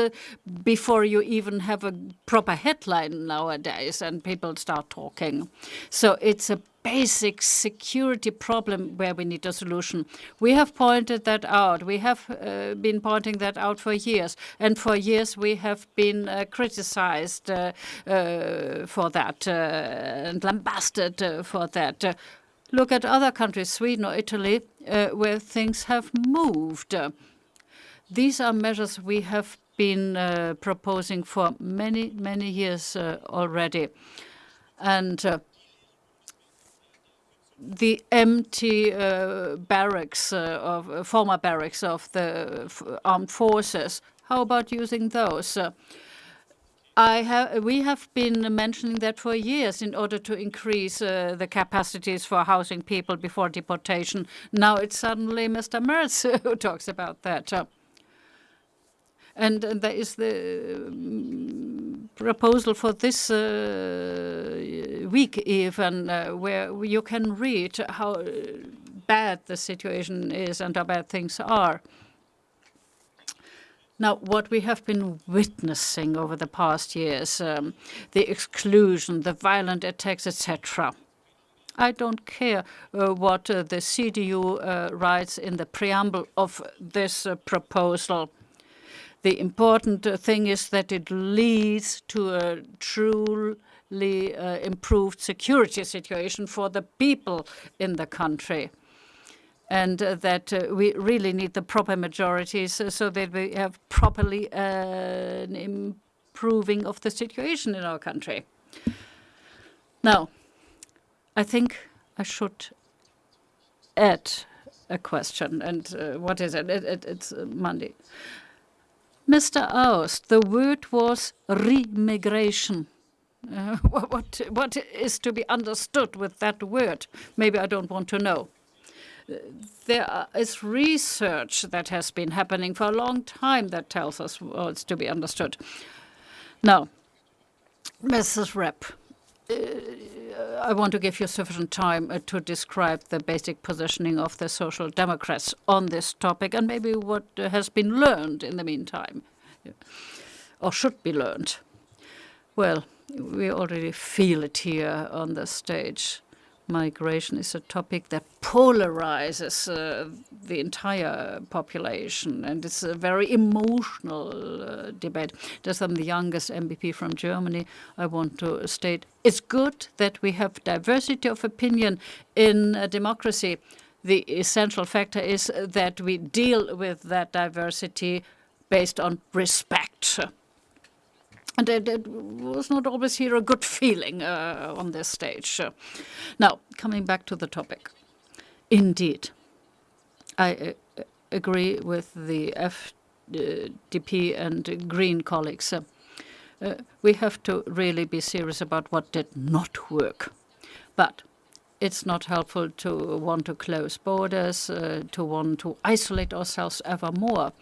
before you even have a proper headline nowadays and people start talking. So it's a basic security problem where we need a solution. We have pointed that out. We have been pointing that out for years. And for years we have been criticized for that and lambasted for that. Look at other countries, Sweden or Italy, where things have moved. These are measures we have been proposing for many, many years already. And the empty barracks, of former barracks of the armed forces, how about using those? We have been mentioning that for years in order to increase the capacities for housing people before deportation. Now it's suddenly Mr. Moritz who talks about that. And there is the proposal for this week even, where you can read how bad the situation is and how bad things are. Now, what we have been witnessing over the past years, the exclusion, the violent attacks, etc. I don't care what the CDU writes in the preamble of this proposal. The important thing is that it leads to a truly improved security situation for the people in the country. And that we really need the proper majorities so that we have properly an improving of the situation in our country. Now, I think I should add a question. And what is it? It's Monday. Mr. Aust, the word was remigration. What is to be understood with that word? Maybe I don't want to know. There is research that has been happening for a long time that tells us what's to be understood. Now, Mrs. Repp, I want to give you sufficient time to describe the basic positioning of the Social Democrats on this topic and maybe what has been learned in the meantime, or should be learned. Well, we already feel it here on the stage. Migration is a topic that polarizes the entire population, and it's a very emotional debate. As I'm the youngest MEP from Germany, I want to state it's good that we have diversity of opinion in a democracy. The essential factor is that we deal with that diversity based on respect. And it was not always here a good feeling on this stage. Now, coming back to the topic. Indeed, I agree with the FDP and Green colleagues. We have to really be serious about what did not work. But it's not helpful to want to close borders, to want to isolate ourselves ever more,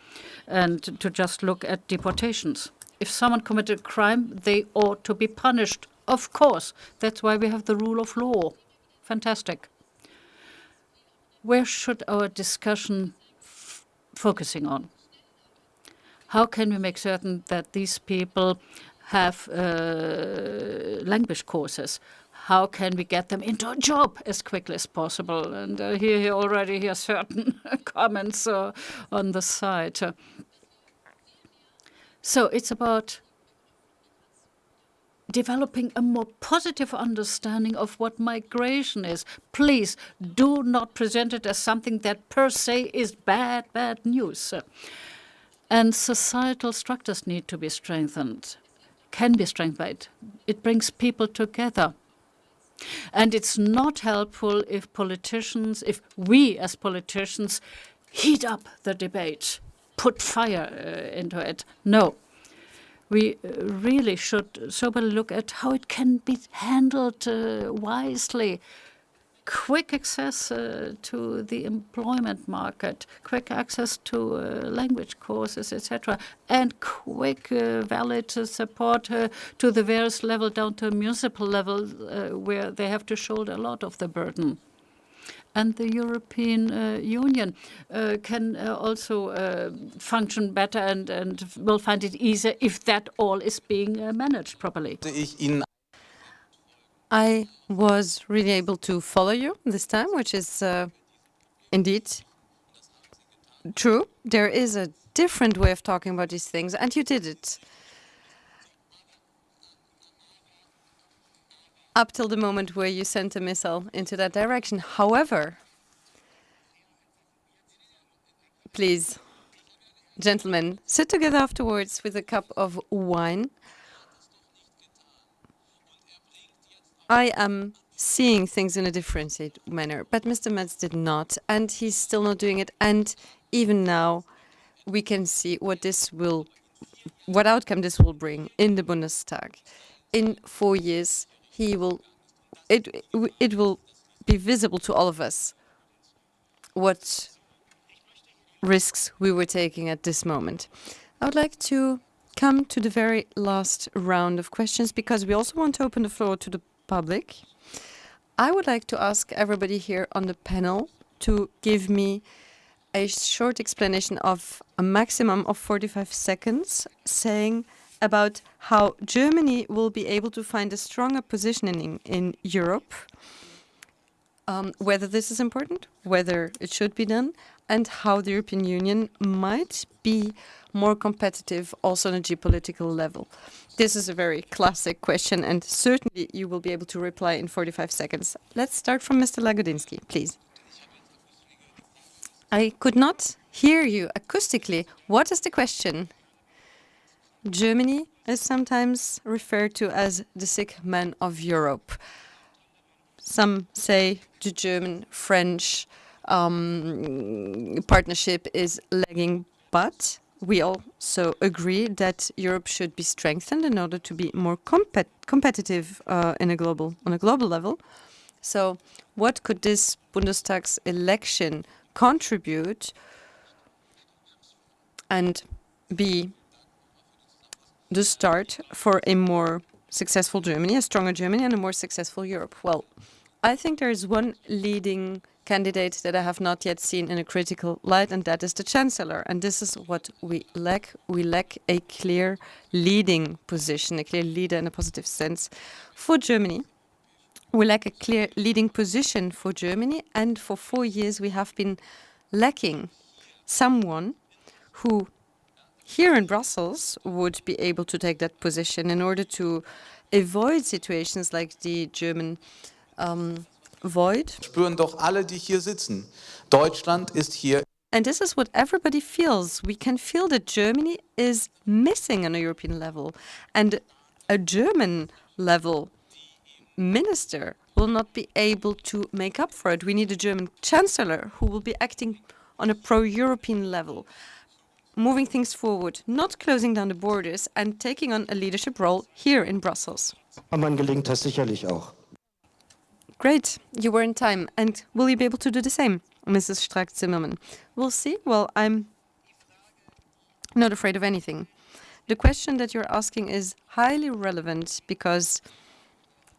and to just look at deportations. If someone committed a crime, they ought to be punished. Of course. That's why we have the rule of law. Fantastic. Where should our discussion focusing on? How can we make certain that these people have language courses? How can we get them into a job as quickly as possible? And here you already hear certain comments on the side. So it's about developing a more positive understanding of what migration is. Please do not present it as something that per se is bad news. And societal structures need to be strengthened, can be strengthened. It brings people together. And it's not helpful if we as politicians heat up the debate, put fire into it. No. We really should soberly look at how it can be handled wisely. Quick access to the employment market, quick access to language courses, etc., and quick, valid support to the various level down to municipal level where they have to shoulder a lot of the burden. And the European Union can also function better and will find it easier if that all is being managed properly. I was really able to follow you this time, which is indeed true. There is a different way of talking about these things, and you did it. Up till the moment where you sent a missile into that direction. However, please, gentlemen, sit together afterwards with a cup of wine. I am seeing things in a differentiated manner, but Mr. Metz did not, and he's still not doing it. And even now, we can see what outcome this will bring in the Bundestag. In 4 years, it will be visible to all of us what risks we were taking at this moment. I would like to come to the very last round of questions because we also want to open the floor to the public. I would like to ask everybody here on the panel to give me a short explanation of a maximum of 45 seconds saying about how Germany will be able to find a stronger positioning in Europe, whether this is important, whether it should be done, and how the European Union might be more competitive also on a geopolitical level. This is a very classic question, and certainly you will be able to reply in 45 seconds. Let's start from Mr. Lagodinsky, please. I could not hear you acoustically. What is the question? Germany is sometimes referred to as the sick man of Europe. Some say the German-French partnership is lagging, but we also agree that Europe should be strengthened in order to be more competitive on a global level. So what could this Bundestag's election contribute and be the start for a more successful Germany, a stronger Germany, and a more successful Europe? Well, I think there is one leading candidate that I have not yet seen in a critical light, and that is the Chancellor. And this is what we lack. We lack a clear leading position, a clear leader in a positive sense for Germany. We lack a clear leading position for Germany, and for 4 years we have been lacking someone who here in Brussels would be able to take that position in order to avoid situations like the German void. Spüren doch alle, die hier sitzen. Deutschland ist hier And this is what everybody feels. We can feel that Germany is missing on a European level. And a German level minister will not be able to make up for it. We need a German chancellor who will be acting on a pro-European level, moving things forward, not closing down the borders and taking on a leadership role here in Brussels. Mann gelingt das sicherlich auch. Great, you were in time. And will you be able to do the same, Mrs. Strack-Zimmermann? We'll see. Well, I'm not afraid of anything. The question that you're asking is highly relevant because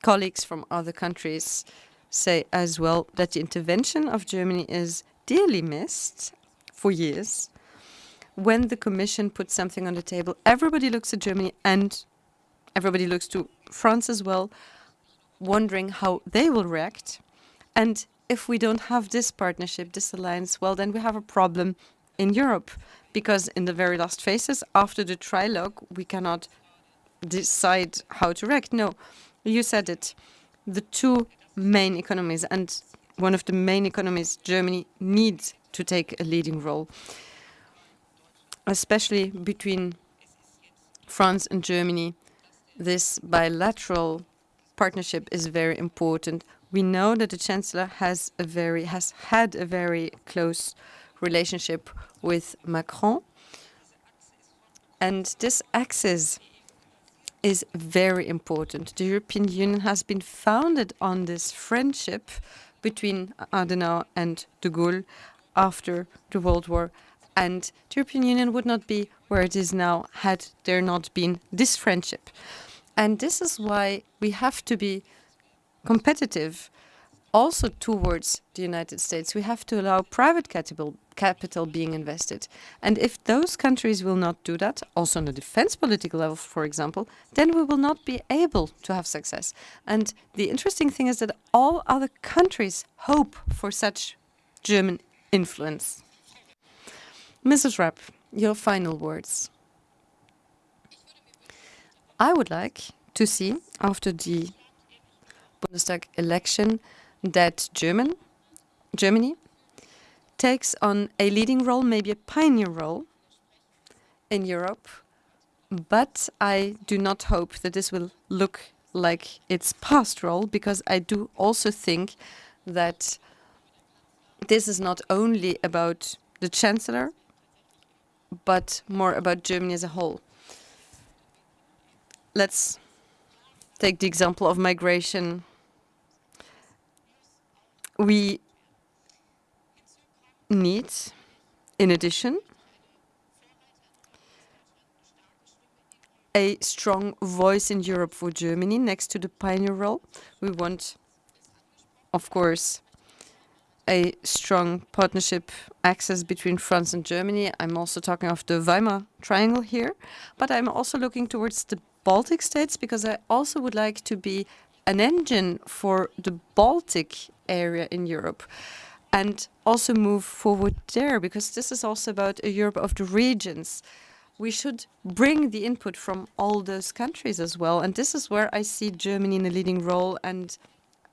colleagues from other countries say as well that the intervention of Germany is dearly missed for years. When the Commission puts something on the table, everybody looks at Germany and everybody looks to France as well, wondering how they will react. And if we don't have this partnership, this alliance, well, then we have a problem in Europe, because in the very last phases, after the trilogue, we cannot decide how to react. No, you said it. The two main economies, and one of the main economies, Germany, needs to take a leading role, especially between France and Germany. This bilateral partnership is very important. We know that the Chancellor has had a very close relationship with Macron, and this axis is very important. The European Union has been founded on this friendship between Adenauer and de Gaulle after the World War, and the European Union would not be where it is now had there not been this friendship. And this is why we have to be competitive also towards the United States. We have to allow private capital being invested. And if those countries will not do that, also on the defense political level, for example, then we will not be able to have success. And the interesting thing is that all other countries hope for such German influence. Mrs. Repp, your final words. I would like to see, after the Bundestag election, that Germany takes on a leading role, maybe a pioneer role in Europe. But I do not hope that this will look like its past role, because I do also think that this is not only about the Chancellor, but more about Germany as a whole. Let's take the example of migration. We need, in addition, a strong voice in Europe for Germany next to the pioneer role. We want, of course, a strong partnership access between France and Germany. I'm also talking of the Weimar Triangle here, but I'm also looking towards the Baltic states, because I also would like to be an engine for the Baltic area in Europe and also move forward there, because this is also about a Europe of the regions. We should bring the input from all those countries as well. And this is where I see Germany in a leading role. And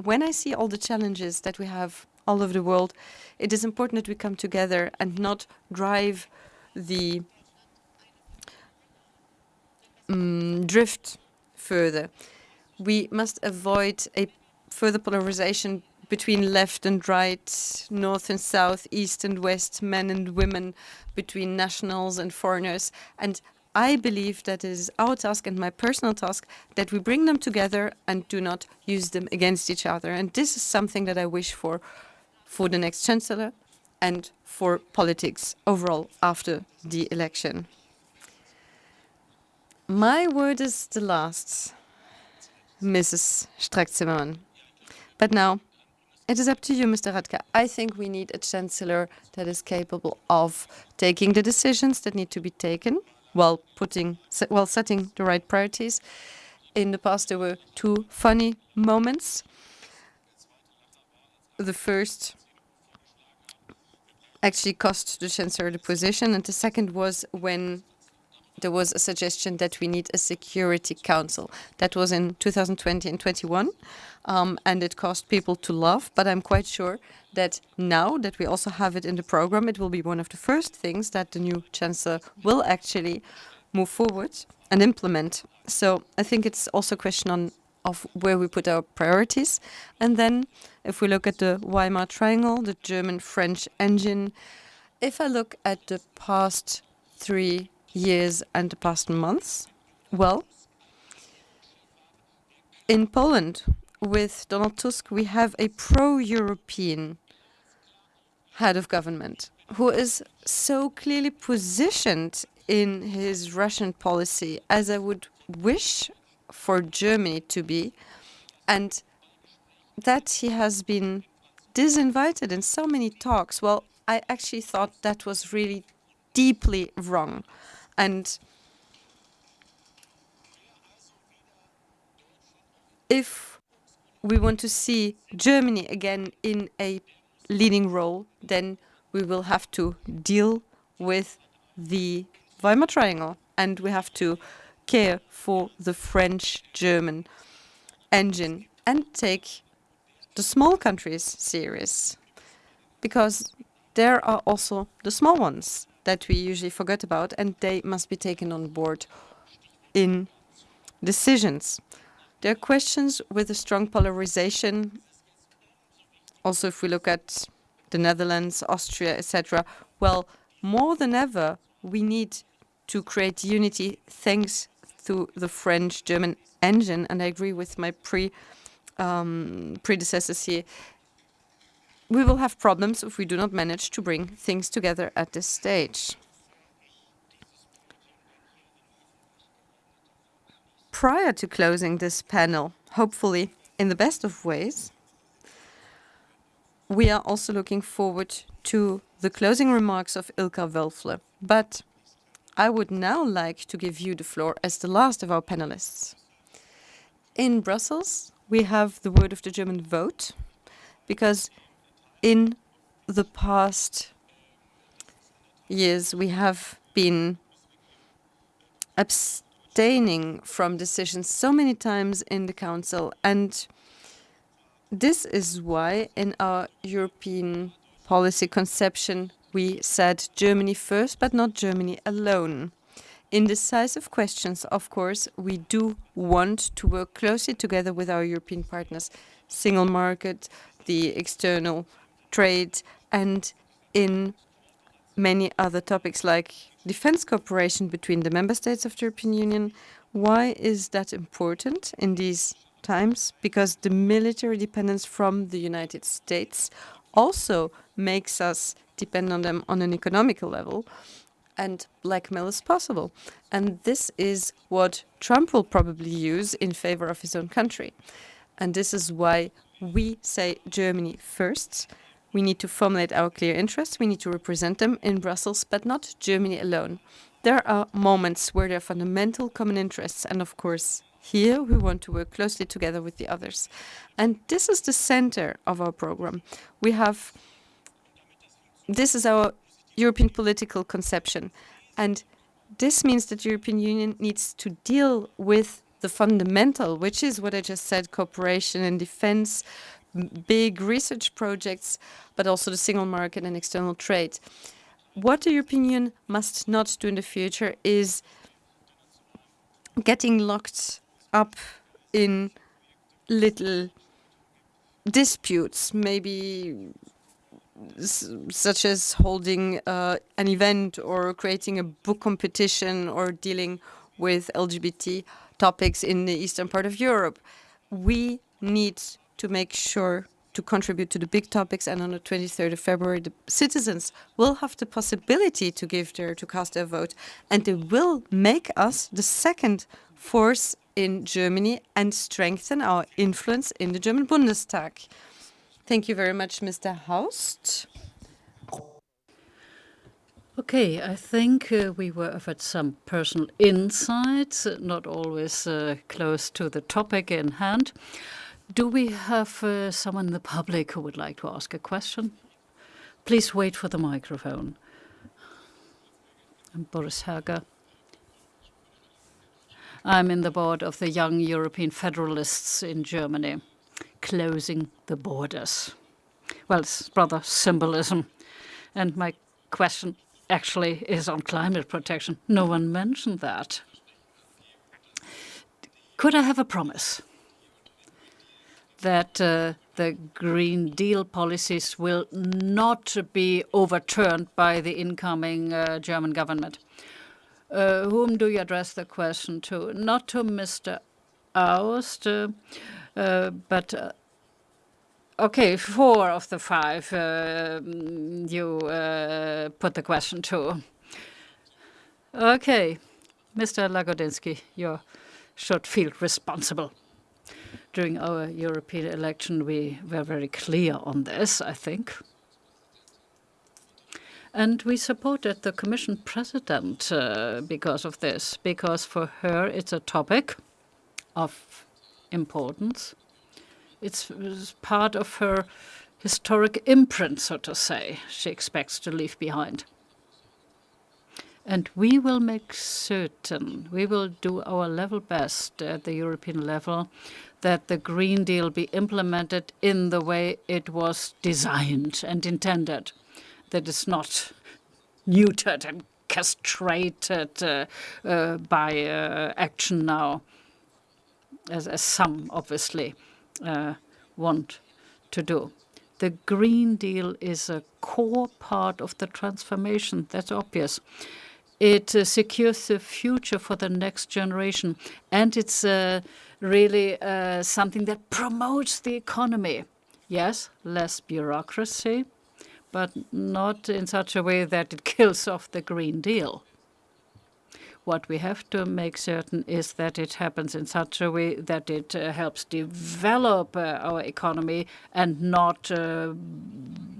when I see all the challenges that we have all over the world, it is important that we come together and not drive the drift further. We must avoid a further polarization between left and right, north and south, east and west, men and women, between nationals and foreigners. And I believe that it is our task and my personal task that we bring them together and do not use them against each other. And this is something that I wish for the next Chancellor and for politics overall after the election. My word is the last, Mrs. Strack-Zimmermann. But now, it is up to you, Mr. Radtke. I think we need a Chancellor that is capable of taking the decisions that need to be taken while setting the right priorities. In the past, there were two funny moments. The first actually cost the Chancellor the position, and the second was when there was a suggestion that we need a Security Council. That was in 2020 and 21, and it caused people to laugh. But I'm quite sure that now that we also have it in the program, it will be one of the first things that the new Chancellor will actually move forward and implement. So I think it's also a question of where we put our priorities. And then if we look at the Weimar Triangle, the German-French engine, if I look at the past 3 years and the past months, well, in Poland, with Donald Tusk, we have a pro-European head of government who is so clearly positioned in his Russian policy as I would wish for Germany to be, and that he has been disinvited in so many talks. Well, I actually thought that was really deeply wrong. And if we want to see Germany again in a leading role, then we will have to deal with the Weimar Triangle, and we have to care for the French-German engine and take the small countries serious, because there are also the small ones that we usually forget about, and they must be taken on board in decisions. There are questions with a strong polarization. Also, if we look at the Netherlands, Austria, etc., well, more than ever, we need to create unity thanks to the French-German engine, and I agree with my predecessors here. We will have problems if we do not manage to bring things together at this stage. Prior to closing this panel, hopefully in the best of ways, we are also looking forward to the closing remarks of Ilka Wölfle. But I would now like to give you the floor as the last of our panelists. In Brussels, we have the word of the German vote, because in the past years we have been abstaining from decisions so many times in the Council, and this is why in our European policy conception we said Germany first, but not Germany alone. In decisive questions, of course, we do want to work closely together with our European partners, single market, the external trade, and in many other topics like defense cooperation between the member states of the European Union. Why is that important in these times? Because the military dependence from the United States also makes us depend on them on an economical level and blackmail is possible. And this is what Trump will probably use in favor of his own country. And this is why we say Germany first. We need to formulate our clear interests. We need to represent them in Brussels, but not Germany alone. There are moments where there are fundamental common interests. And of course, here we want to work closely together with the others. And this is the center of our program. This is our European political conception. And this means that the European Union needs to deal with the fundamental, which is what I just said, cooperation and defense, big research projects, but also the single market and external trade. What the European Union must not do in the future is getting locked up in little disputes, maybe such as holding an event or creating a book competition or dealing with LGBT topics in the eastern part of Europe. We need to make sure to contribute to the big topics, and on the 23rd of February, the citizens will have the possibility to cast their vote, and they will make us the second force in Germany and strengthen our influence in the German Bundestag. Thank you very much, Mr. Aust. Okay, I think we were offered some personal insights, not always close to the topic in hand. Do we have someone in the public who would like to ask a question? Please wait for the microphone. And Boris Herger. I'm in the board of the Young European Federalists in Germany, closing the borders. Well, it's rather symbolism. And my question actually is on climate protection. No one mentioned that. Could I have a promise that the Green Deal policies will not be overturned by the incoming German government? Whom do you address the question to? Not to Mr. Aust, but okay, 4 of the 5 you put the question to. Okay, Mr. Lagodinsky, you should feel responsible. During our European election, we were very clear on this, I think. And we supported the Commission President because of this, because for her it's a topic of importance. It's part of her historic imprint, so to say, she expects to leave behind. And we will make certain, we will do our level best at the European level that the Green Deal be implemented in the way it was designed and intended. That it's not neutered and castrated by action now, as some obviously want to do. The Green Deal is a core part of the transformation, that's obvious. It secures the future for the next generation, and it's really something that promotes the economy. Yes, less bureaucracy, but not in such a way that it kills off the Green Deal. What we have to make certain is that it happens in such a way that it helps develop our economy and not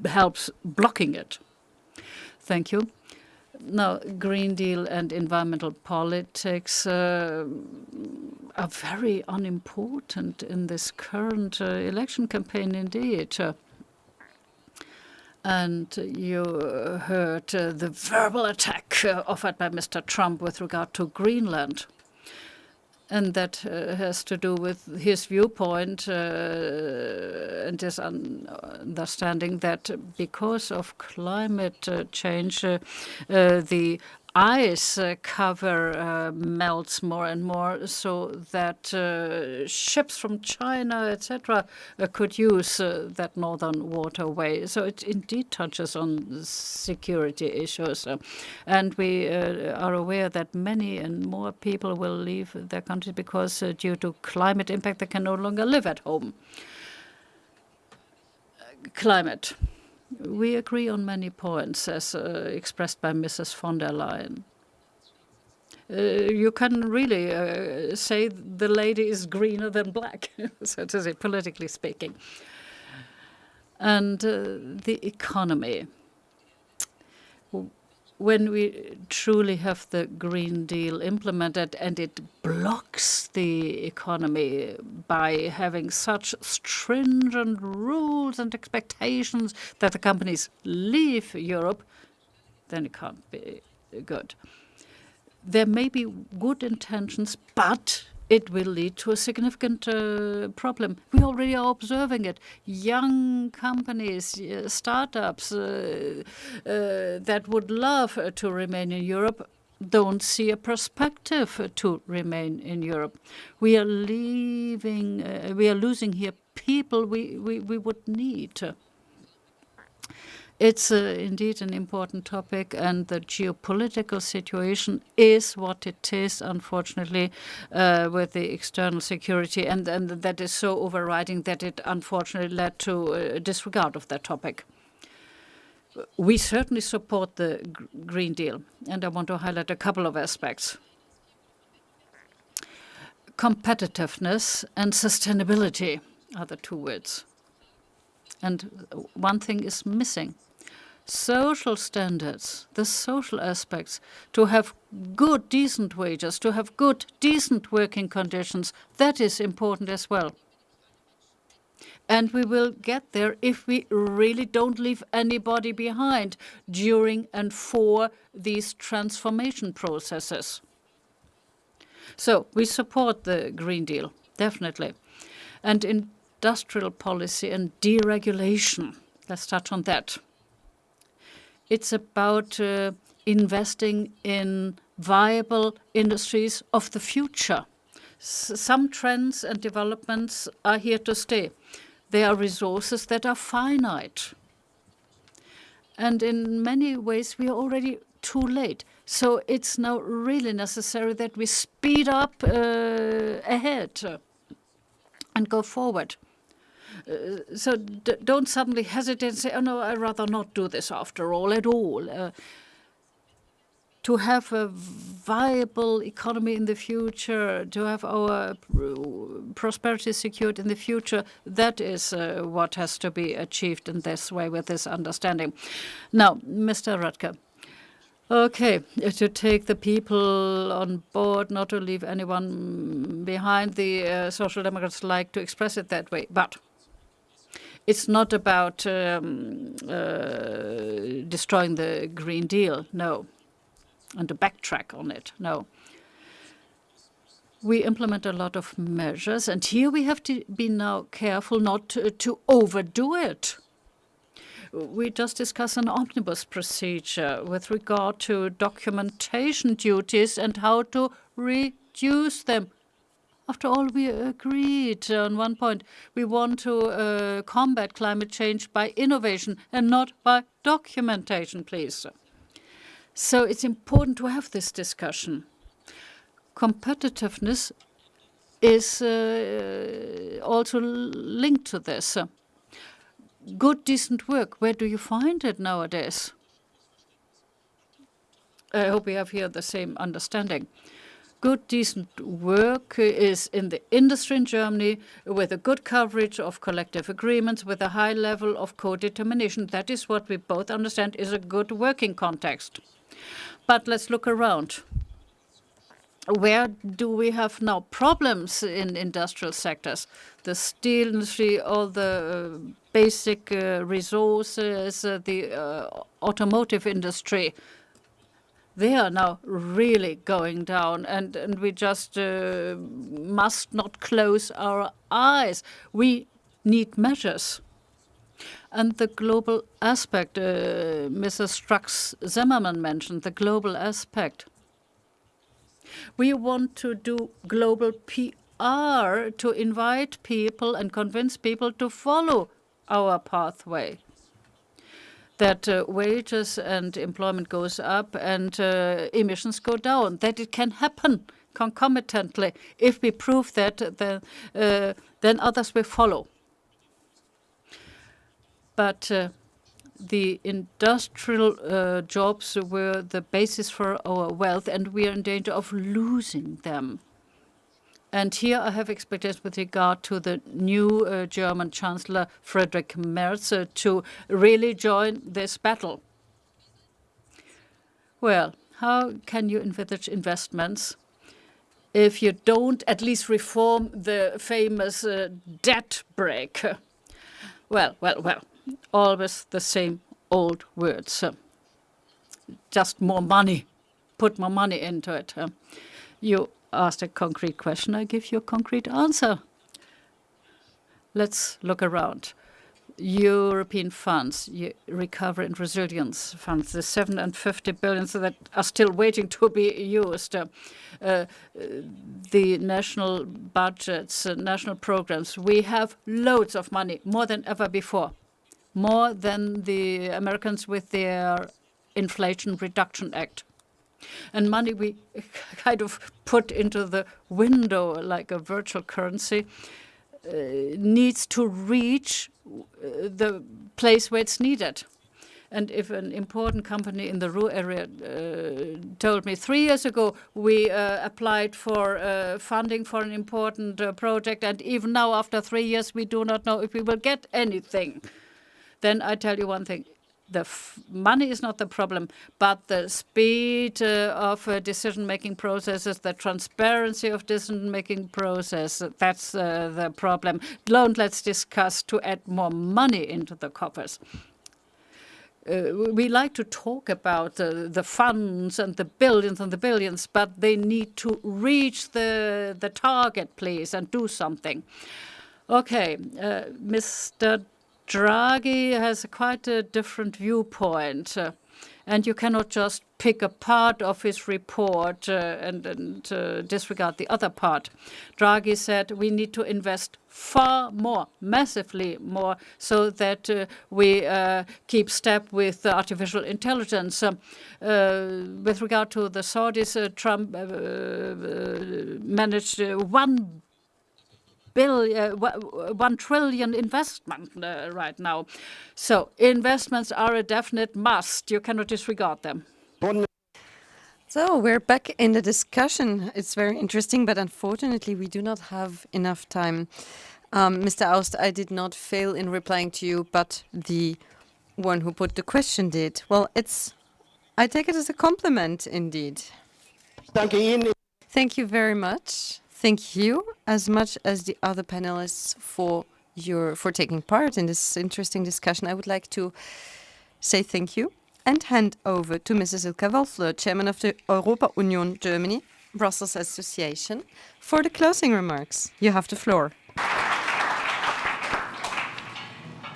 helps blocking it. Thank you. Now, Green Deal and environmental politics are very unimportant in this current election campaign indeed. And you heard the verbal attack offered by Mr. Trump with regard to Greenland. And that has to do with his viewpoint and his understanding that because of climate change, the ice cover melts more and more, so that ships from China, etc., could use that northern waterway. So it indeed touches on security issues. And we are aware that many and more people will leave their country because due to climate impact, they can no longer live at home. Climate. We agree on many points, as expressed by Mrs. von der Leyen. You can really say the lady is greener than black, so to say, politically speaking. And the economy. When we truly have the Green Deal implemented and it blocks the economy by having such stringent rules and expectations that the companies leave Europe, then it can't be good. There may be good intentions, but it will lead to a significant problem. We already are observing it. Young companies, startups that would love to remain in Europe don't see a perspective to remain in Europe. We are leaving. We are losing here people we would need. It's indeed an important topic, and the geopolitical situation is what it is, unfortunately, with the external security, and that is so overriding that it unfortunately led to a disregard of that topic. We certainly support the Green Deal, and I want to highlight a couple of aspects. Competitiveness and sustainability are the two words. And one thing is missing. Social standards, the social aspects, to have good, decent wages, to have good, decent working conditions, that is important as well. And we will get there if we really don't leave anybody behind during and for these transformation processes. So we support the Green Deal, definitely. And industrial policy and deregulation, let's touch on that. It's about investing in viable industries of the future. Some trends and developments are here to stay. There are resources that are finite. And in many ways, we are already too late. So it's now really necessary that we speed up ahead and go forward. So don't suddenly hesitate and say, oh, no, I'd rather not do this after all at all. To have a viable economy in the future, to have our prosperity secured in the future, that is what has to be achieved in this way with this understanding. Now, Mr. Radtke. Okay, to take the people on board, not to leave anyone behind. The Social Democrats like to express it that way, but it's not about destroying the Green Deal, no, and to backtrack on it, no. We implement a lot of measures, and here we have to be now careful not to overdo it. We just discussed an omnibus procedure with regard to documentation duties and how to reduce them. After all, we agreed on one point. We want to combat climate change by innovation and not by documentation, please. So it's important to have this discussion. Competitiveness is also linked to this. Good, decent work, where do you find it nowadays? I hope we have here the same understanding. Good, decent work is in the industry in Germany with a good coverage of collective agreements, with a high level of co-determination. That is what we both understand is a good working context. But let's look around. Where do we have now problems in industrial sectors? The steel industry, all the basic resources, the automotive industry, they are now really going down, and we just must not close our eyes. We need measures. And the global aspect, Mrs. Strack-Zimmermann mentioned, the global aspect. We want to do global PR to invite people and convince people to follow our pathway. That wages and employment goes up and emissions go down. That it can happen concomitantly. If we prove that, then others will follow. But the industrial jobs were the basis for our wealth, and we are in danger of losing them. And here I have expectations with regard to the new German Chancellor Friedrich Merz to really join this battle. Well, how can you envisage investments if you don't at least reform the famous debt brake? Well, always the same old words. Just more money, put more money into it. You asked a concrete question, I give you a concrete answer. Let's look around. European funds, recovery and resilience funds, the 750 billion that are still waiting to be used. The national budgets, national programs, we have loads of money, more than ever before. More than the Americans with their Inflation Reduction Act. And money we kind of put into the window like a virtual currency needs to reach the place where it's needed. And if an important company in the rural area told me 3 years ago we applied for funding for an important project, and even now after 3 years we do not know if we will get anything, then I tell you one thing. The money is not the problem, but the speed of decision-making processes, the transparency of decision-making process, that's the problem. Let's discuss to add more money into the coffers. we like to talk about the funds and the billions, but they need to reach the target, please, and do something. Okay, Mr. Draghi has quite a different viewpoint, and you cannot just pick a part of his report and disregard the other part. Draghi said we need to invest far more, massively more, so that we keep step with artificial intelligence. With regard to the Saudis, Trump managed 1 trillion investment right now. So investments are a definite must. You cannot disregard them. So we're back in the discussion. It's very interesting, but unfortunately we do not have enough time. Mr. Aust, I did not fail in replying to you, but the one who put the question did. Well, I take it as a compliment indeed. Thank you very much. Thank you as much as the other panelists for taking part in this interesting discussion. I would like to say thank you and hand over to Mrs. Ilka Wölfle, Chairman of the Europa-Union Germany, Brussels Association, for the closing remarks. You have the floor.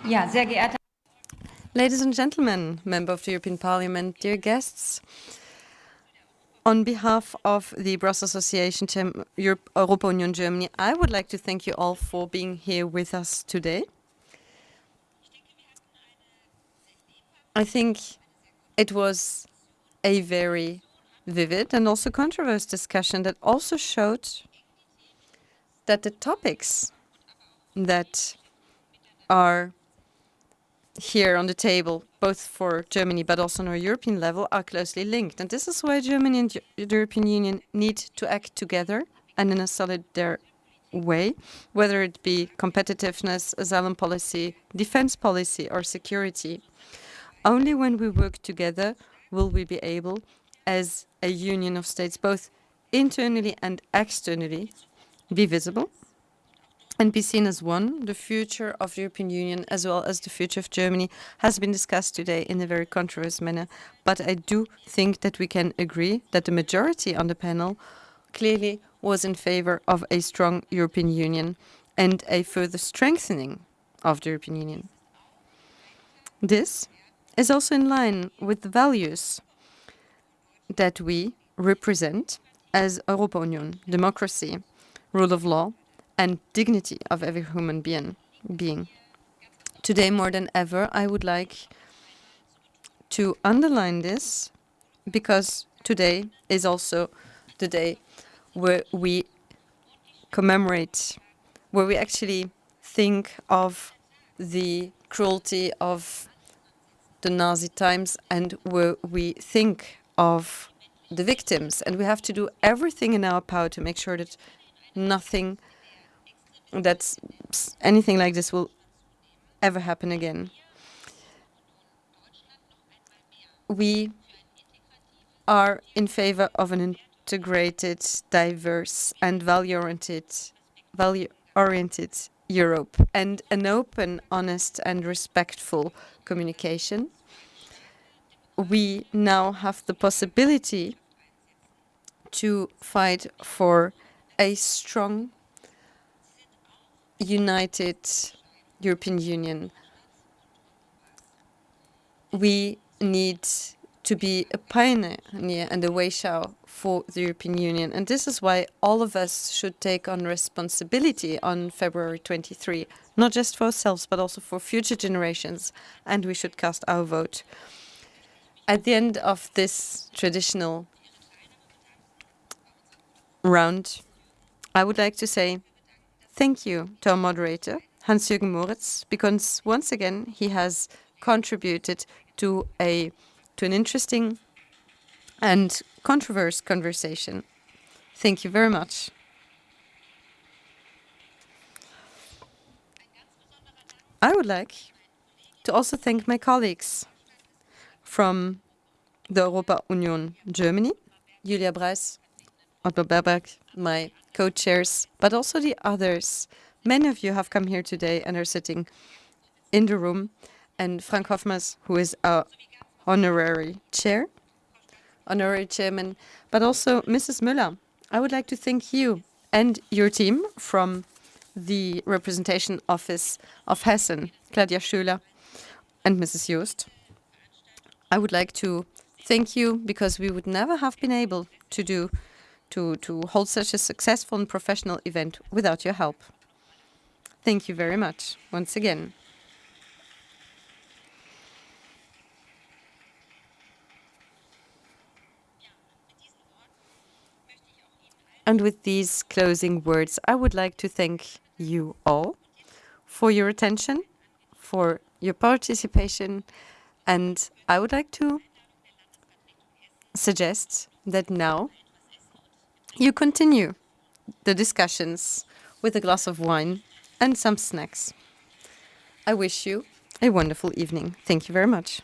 Ja, sehr geehrte Ladies and gentlemen, member of the European Parliament, dear guests, on behalf of the Brussels Association, Europa-Union Germany, I would like to thank you all for being here with us today. I think it was a very vivid and also controversial discussion that also showed that the topics that are here on the table, both for Germany but also on our European level, are closely linked. And this is why Germany and the European Union need to act together and in a solidary way, whether it be competitiveness, asylum policy, defense policy, or security. Only when we work together will we be able, as a union of states, both internally and externally, be visible and be seen as one. The future of the European Union, as well as the future of Germany, has been discussed today in a very controversial manner. But I do think that we can agree that the majority on the panel clearly was in favor of a strong European Union and a further strengthening of the European Union. This is also in line with the values that we represent as Europa-Union: democracy, rule of law, and dignity of every human being. Today, more than ever, I would like to underline this, because today is also the day where we commemorate, where we actually think of the cruelty of the Nazi times and where we think of the victims. And we have to do everything in our power to make sure that anything like this will ever happen again. We are in favor of an integrated, diverse, and value-oriented Europe, and an open, honest, and respectful communication. We now have the possibility to fight for a strong, united European Union. We need to be a pioneer and a way-shower for the European Union. And this is why all of us should take on responsibility on February 23, not just for ourselves, but also for future generations. And we should cast our vote. At the end of this traditional round, I would like to say thank you to our moderator, Hans-Jürgen Moritz, because once again he has contributed to an interesting and controversial conversation. Thank you very much. I would like to also thank my colleagues from the Europa-Union Germany, Julia Breis, Otto Berberg, my co-chairs, but also the others. Many of you have come here today and are sitting in the room, and Frank Hofmers, who is our honorary chairman, but also Mrs. Müller. I would like to thank you and your team from the Representation Office of Hessian, Claudia Schöler and Mrs. Joost. I would like to thank you because we would never have been able to hold such a successful and professional event without your help. Thank you very much once again. And with these closing words, I would like to thank you all for your attention, for your participation, and I would like to suggest that now you continue the discussions with a glass of wine and some snacks. I wish you a wonderful evening. Thank you very much.